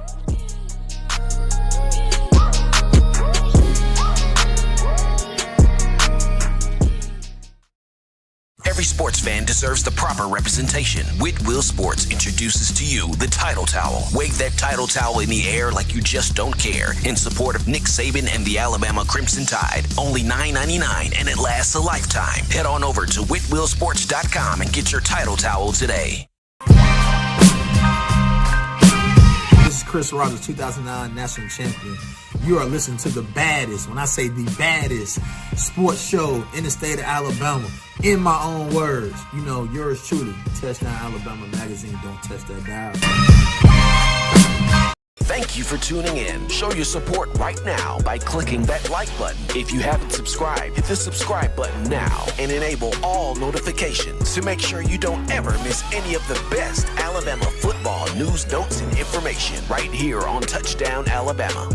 Every sports fan deserves the proper representation. Whitwell Sports introduces to you the Title Towel. Wave that Title Towel in the air like you just don't care in support of Nick Saban and the Alabama Crimson Tide. Only $9.99 and it lasts a lifetime. Head on over to whitwellsports.com and get your Title Towel today.
This is Chris Rogers, 2009 national champion. You are listening to the baddest, when I say the baddest, sports show in the state of Alabama. In my own words, you know, yours truly, Touchdown Alabama Magazine. Don't touch that dial.
Thank you for tuning in. Show your support right now by clicking that like button. If you haven't subscribed, hit the subscribe button now and enable all notifications to make sure you don't ever miss any of the best Alabama football news, notes, and information right here on Touchdown Alabama.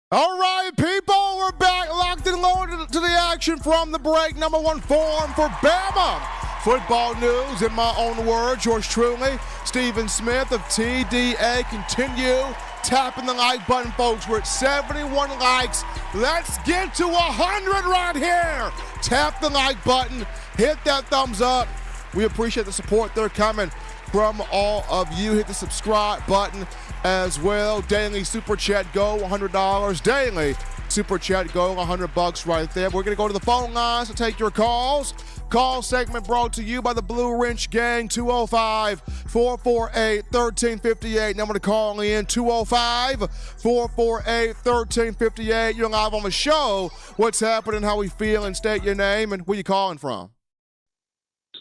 All right, people, we're back, locked and loaded to the action from the break. Number one form for Bama football news. In my own words, yours truly, Stephen Smith of TDA. Continue tapping the like button, folks. We're at 71 likes. Let's get to 100 right here. Tap the like button. Hit that thumbs up. We appreciate the support. They're coming from all of you. Hit the subscribe button as well. Daily Super Chat go, $100. Daily Super Chat go, $100 right there. We're going to go to the phone lines to take your calls. Call segment brought to you by the Blue Wrench Gang, 205-448-1358. Number to call in, 205-448-1358. You're live on the show. What's happening, how we feeling? State your name and where you calling from.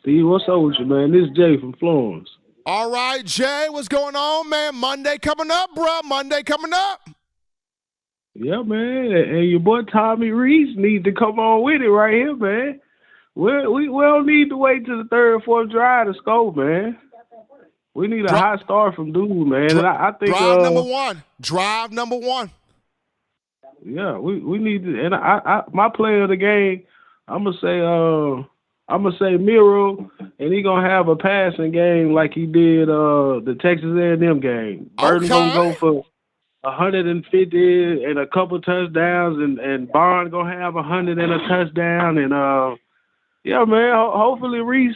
Steve, what's up with you, man? This is Jay from Florence.
All right, Jay, what's going on, man? Monday coming up, bro. Monday coming up.
Yeah, man. And your boy Tommy Rees needs to come on with it right here, man. We don't need to wait till the third or fourth drive to score, man. We need a high start from dude, man. And I think
drive number one. Drive number one.
Yeah, we need to. And I my player of the game, I'm gonna say I'm gonna say Milroe, and he gonna have a passing game like he did the Texas A&M game. Burton gonna go for 150 and a couple touchdowns, and Bond gonna have 100 and a touchdown, and yeah, man. Hopefully Rees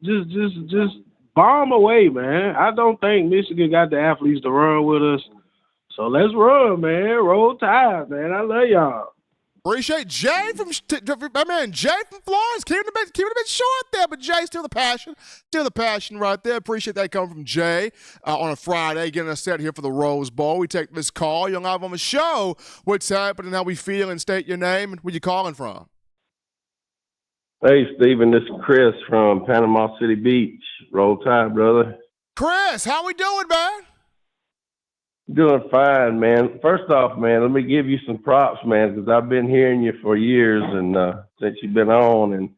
just bomb away, man. I don't think Michigan got the athletes to run with us, so let's run, man. Roll Tide, man. I love y'all.
Appreciate Jay my man Jay from Florence. Keeping it a bit short there, but Jay still the passion right there. Appreciate that coming from Jay on a Friday, getting us set here for the Rose Bowl. We take this call. Young Live on the show. What's happening? How we feel? And state your name and where you calling from.
Hey, Stephen. This is Chris from Panama City Beach. Roll Tide, brother.
Chris, how we doing, man?
Doing fine, man. First off, man, let me give you some props, man, because I've been hearing you for years and since you've been on, and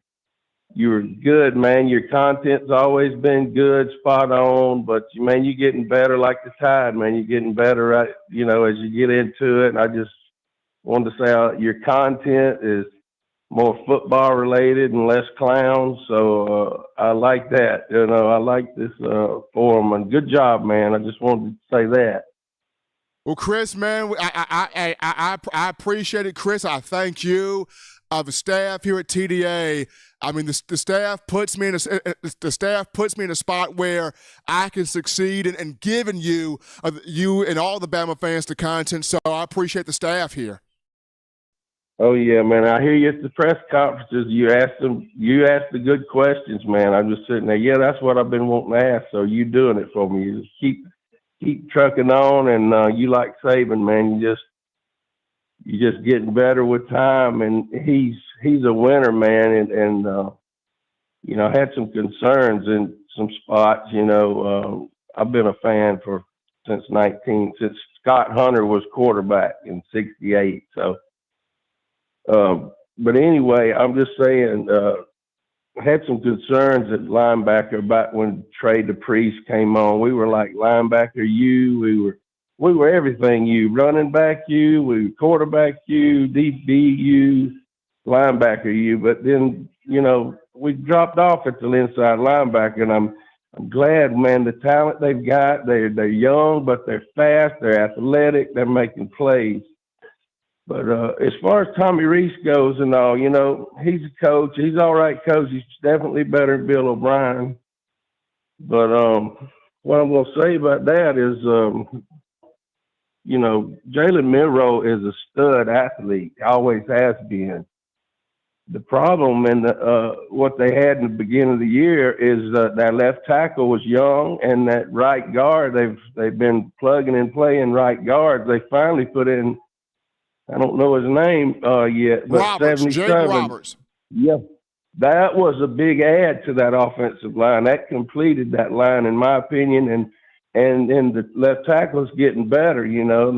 you were good, man. Your content's always been good, spot on, but, man, you're getting better like the Tide, man. You're getting better, right, you know, as you get into it. And I just wanted to say your content is more football related and less clowns, so I like that. You know, I like this forum, and good job, man. I just wanted to say that.
Well, Chris, man, I appreciate it, Chris. I thank you, the staff here at TDA. I mean, the staff puts me in a spot where I can succeed in giving you and all the Bama fans the content. So I appreciate the staff here.
Oh yeah, man. I hear you at the press conferences. You ask the good questions, man. I'm just sitting there. Yeah, that's what I've been wanting to ask. So you doing it for me. You just keep trucking on, and you like Saban, man. You just getting better with time, and he's a winner, man. And you know, I had some concerns in some spots. You know, I've been a fan since Scott Hunter was quarterback in '68. So, but anyway, I'm just saying. Had some concerns at linebacker back when Trey DePriest came on. We were like linebacker U. We were everything U. Running back U. We were quarterback U. DB U. Linebacker U. But then, you know, we dropped off at the inside linebacker, and I'm glad, man, the talent they've got. They're young, but they're fast. They're athletic. They're making plays. But as far as Tommy Rees goes and all, you know, he's a coach. He's all right coach. He's definitely better than Bill O'Brien. But what I'm going to say about that is, you know, Jalen Milroe is a stud athlete. Always has been. The problem and what they had in the beginning of the year is that left tackle was young, and that right guard, they've been plugging and playing right guards. They finally put in, I don't know his name yet, but
Roberts,
77.
Jake Roberts.
Yeah, that was a big add to that offensive line. That completed that line, in my opinion, and the left tackle's getting better. You know,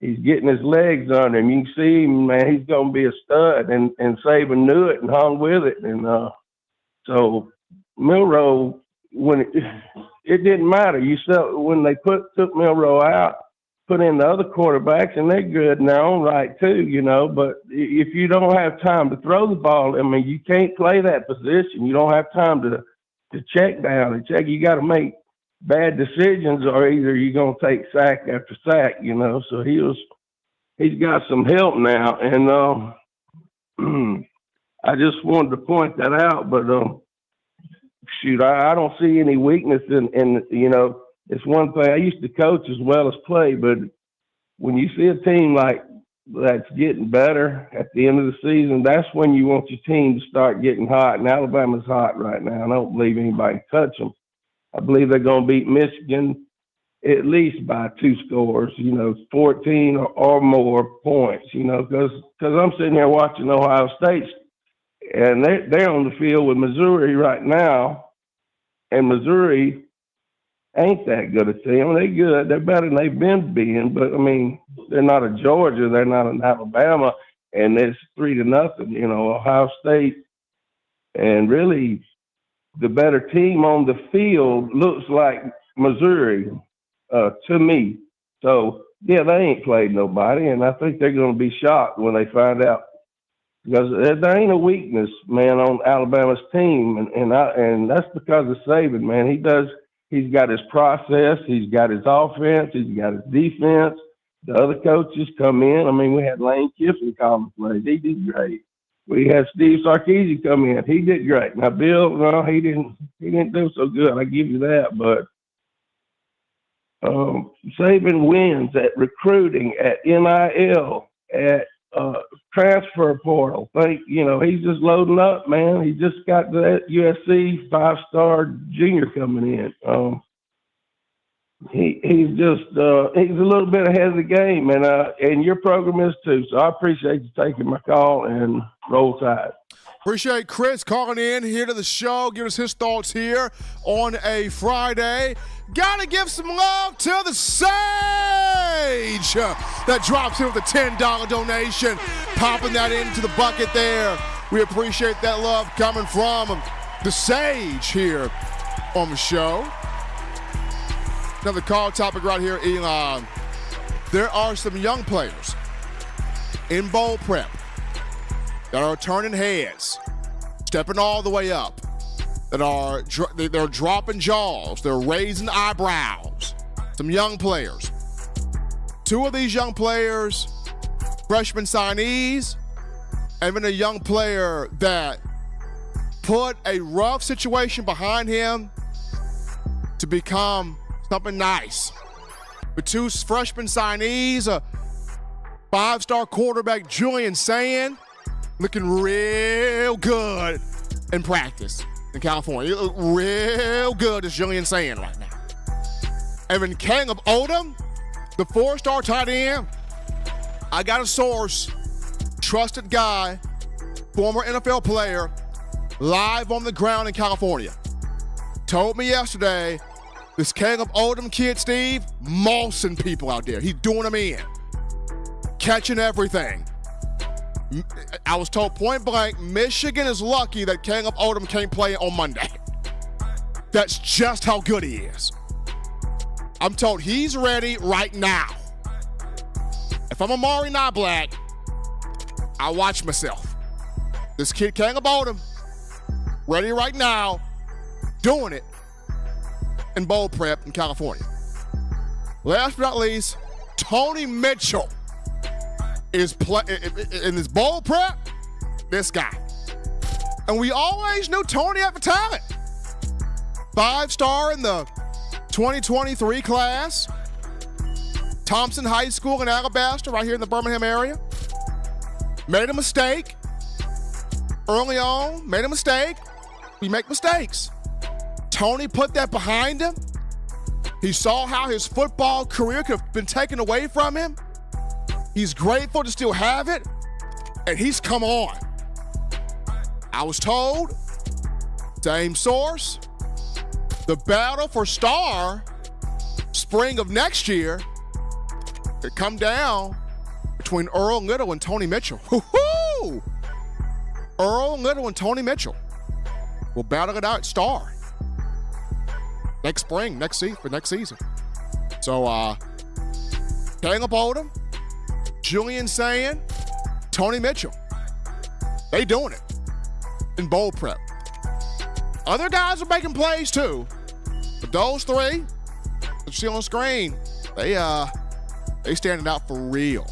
he's getting his legs under him. You can see him, man. He's going to be a stud, and Saban knew it and hung with it. And so Milroe, when it didn't matter. When they took Milroe out, put in the other quarterbacks, and they're good in their own right too, you know. But if you don't have time to throw the ball, I mean, you can't play that position. You don't have time to check down and check. You got to make bad decisions, or either you're gonna take sack after sack, you know. So he's got some help now, and I just wanted to point that out. But shoot, I don't see any weakness in you know. It's one thing. I used to coach as well as play, but when you see a team like that's getting better at the end of the season, that's when you want your team to start getting hot. And Alabama's hot right now. I don't believe anybody can touch them. I believe they're going to beat Michigan at least by 2 scores, you know, 14 or more points, you know, because I'm sitting there watching Ohio State, and they're on the field with Missouri right now, and Missouri ain't that good a team. They're good. They're better than they've been being, but, I mean, they're not a Georgia. They're not an Alabama, and it's 3-0, you know, Ohio State. And really the better team on the field looks like Missouri to me. So, yeah, they ain't played nobody, and I think they're going to be shocked when they find out. Because there ain't a weakness, man, on Alabama's team, and that's because of Saban, man. He's got his process, he's got his offense, he's got his defense. The other coaches come in. I mean, we had Lane Kiffin call the plays. He did great. We had Steve Sarkisian come in. He did great. Now Bill, no, he didn't do so good. I give you that, but Saban wins at recruiting, at NIL, at transfer portal. He's just loading up, man. He just got that USC 5-star junior coming in. He's a little bit ahead of the game, and your program is too. So I appreciate you taking my call, and roll Tide.
Appreciate Chris calling in here to the show, giving us his thoughts here on a Friday. Gotta give some love to the Sage that drops in with a $10 donation, popping that into the bucket there. We appreciate that love coming from the Sage here on the show. Another call topic right here, Elon. There are some young players in bowl prep that are turning heads, stepping all the way up, they're dropping jaws, they're raising eyebrows. Some young players. Two of these young players, freshman signees, and then a young player that put a rough situation behind him to become something nice. With two freshman signees, a 5-star quarterback, Julian Sand, looking real good in practice in California. You look real good as Julian Sand right now. And then Caleb Odom, the 4-star tight end. I got a source, trusted guy, former NFL player, live on the ground in California. Told me yesterday, this Caleb Odom kid, Steve, mossing people out there. He's doing them in, catching everything. I was told point blank, Michigan is lucky that Caleb Odom can't play on Monday. That's just how good he is. I'm told he's ready right now. If I'm Amari Knoblack, I watch myself. This kid, Caleb Odom, ready right now, doing it in bowl prep in California. Last but not least, Tony Mitchell is in this bowl prep, this guy. And we always knew Tony had the talent. 5-star in the 2023 class. Thompson High School in Alabaster, right here in the Birmingham area. Made a mistake early on, made a mistake. We make mistakes. Tony put that behind him. He saw how his football career could have been taken away from him. He's grateful to still have it, and he's come on. I was told, same source, the battle for star spring of next year could come down between Earl Little and Tony Mitchell. Woo-hoo! Earl Little and Tony Mitchell will battle it out at star next spring, next season. So, Caleb Odom, Julian Sand, Tony Mitchell, they doing it in bowl prep. Other guys are making plays too, but those three that you see on the screen, they standing out for real.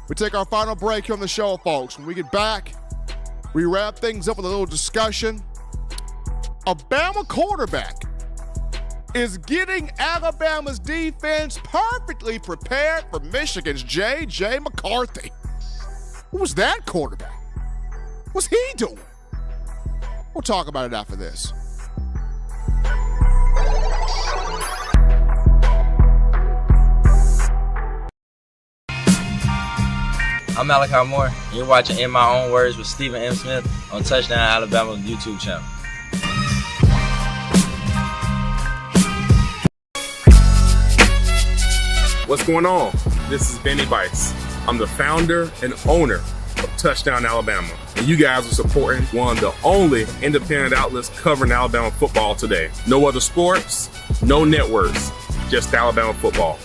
We take our final break here on the show, folks. When we get back, we wrap things up with a little discussion. A Bama quarterback is getting Alabama's defense perfectly prepared for Michigan's J.J. McCarthy. Who was that quarterback? What's he doing? We'll talk about it after this.
I'm Malachi Moore, and you're watching In My Own Words with Stephen M. Smith on Touchdown Alabama YouTube channel.
What's going on? This is Benny Bice. I'm the founder and owner of Touchdown Alabama. And you guys are supporting one of the only independent outlets covering Alabama football today. No other sports, no networks, just Alabama football.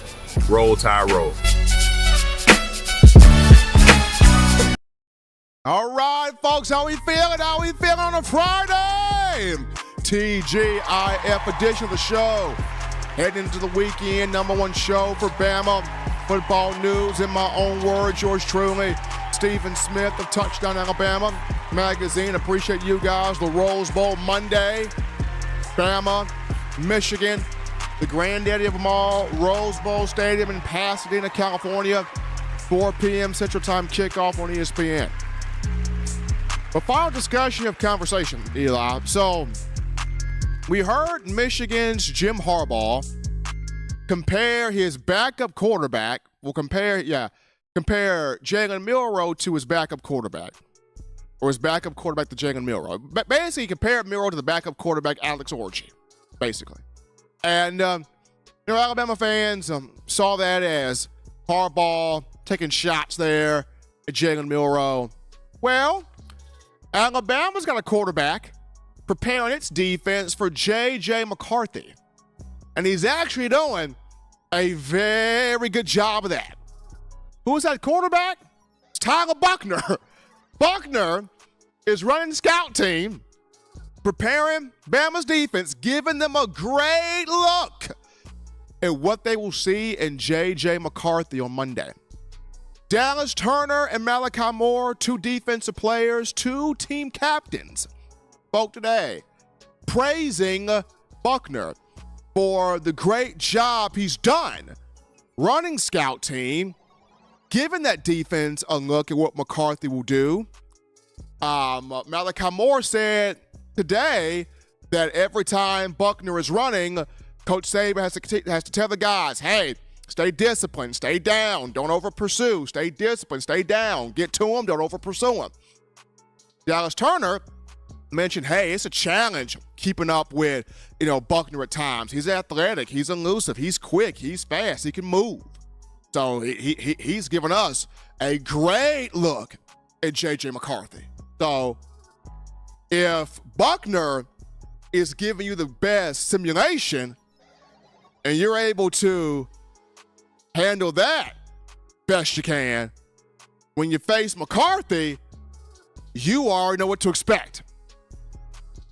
Roll Tide Roll.
All right, folks, how we feeling? How we feeling on a Friday? TGIF edition of the show. Heading into the weekend, number one show for Bama football news. In my own words, yours truly, Stephen Smith of Touchdown Alabama magazine. Appreciate you guys. The Rose Bowl Monday. Bama, Michigan, the granddaddy of them all. Rose Bowl Stadium in Pasadena, California. 4 p.m. Central Time kickoff on ESPN. The final discussion of conversation, Eli. So, we heard Michigan's Jim Harbaugh compare his backup quarterback. Compare Jalen Milroe to his backup quarterback. Or his backup quarterback to Jalen Milroe. But basically, he compared Milroe to the backup quarterback, Alex Orji, basically. And, Alabama fans saw that as Harbaugh taking shots there at Jalen Milroe. Well, Alabama's got a quarterback preparing its defense for J.J. McCarthy. And he's actually doing a very good job of that. Who's that quarterback? It's Tyler Buchner. Buchner is running the scout team, preparing Bama's defense, giving them a great look at what they will see in J.J. McCarthy on Monday. Dallas Turner and Malachi Moore, 2 defensive players, 2 team captains, spoke today praising Buchner for the great job he's done running scout team, giving that defense a look at what McCarthy will do. Malachi Moore said today that every time Buchner is running, Coach Saban has to tell the guys, hey, stay disciplined, stay down, don't over-pursue, stay disciplined, stay down, get to him, don't over-pursue him. Dallas Turner mentioned, hey, it's a challenge keeping up with, Buchner at times. He's athletic, he's elusive, he's quick, he's fast, he can move. So he's given us a great look at J.J. McCarthy. So if Buchner is giving you the best simulation and you're able to handle that best you can, when you face McCarthy, you already know what to expect.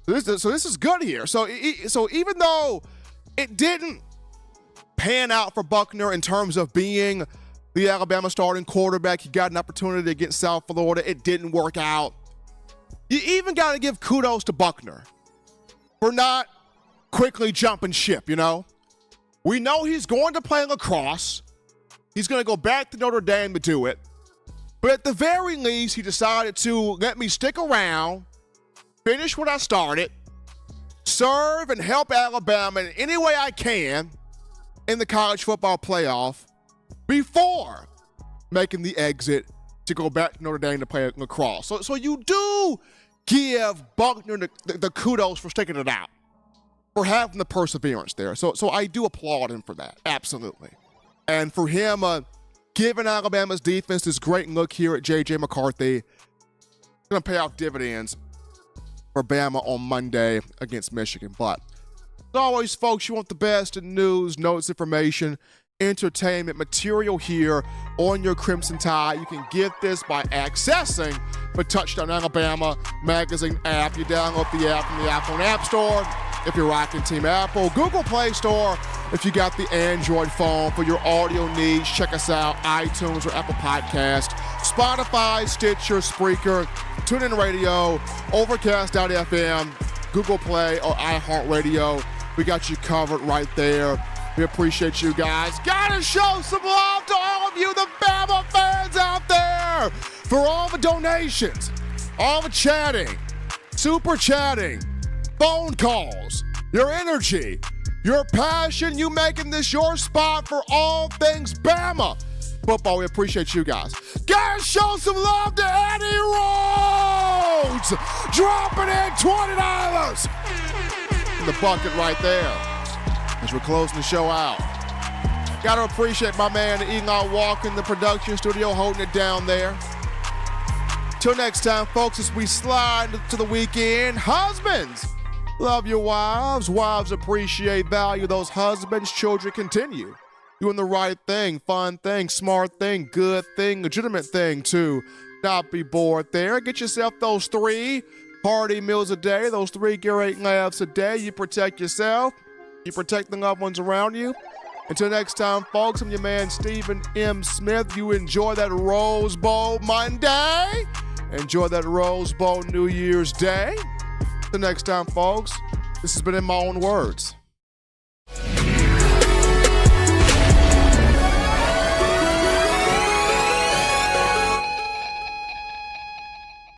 So this is good here. So even though it didn't pan out for Buchner in terms of being the Alabama starting quarterback, he got an opportunity against South Florida. It didn't work out. You even got to give kudos to Buchner for not quickly jumping ship, We know he's going to play lacrosse. He's going to go back to Notre Dame to do it. But at the very least, he decided to let me stick around, finish what I started, serve and help Alabama in any way I can in the college football playoff before making the exit to go back to Notre Dame to play lacrosse. So you do give Buchner the kudos for sticking it out, for having the perseverance there. So I do applaud him for that, absolutely. And for him giving Alabama's defense this great look here at J.J. McCarthy, going to pay off dividends for Bama on Monday against Michigan. But as always, folks, you want the best in news, notes, information, entertainment material here on your Crimson Tide. You can get this by accessing the Touchdown Alabama magazine app. You download the app from the iPhone App Store if you're rocking Team Apple, Google Play Store if you got the Android phone for your audio needs. Check us out, iTunes or Apple Podcast, Spotify, Stitcher, Spreaker, TuneIn Radio, Overcast.fm, Google Play or iHeartRadio. We got you covered right there. We appreciate you guys. Gotta show some love to all of you, the Bama fans out there, for all the donations, all the chatting, super chatting, phone calls, your energy, your passion, you making this your spot for all things Bama football. We appreciate you guys. Gotta show some love to Eddie Rhodes, dropping in $20 in the bucket right there as we're closing the show out. Gotta appreciate my man Eli Walker in the production studio holding it down there. Till next time, folks, as we slide to the weekend, husbands, love your wives. Wives appreciate, value those husbands. Children continue doing the right thing, fun thing, smart thing, good thing, legitimate thing to Not be bored there. Get yourself those 3 hearty meals a day, those 3 great laughs a day. You protect yourself. You protect the loved ones around you. Until next time, folks, I'm your man, Stephen M. Smith. You enjoy that Rose Bowl Monday. Enjoy that Rose Bowl New Year's Day. Until next time, folks, this has been In My Own Words.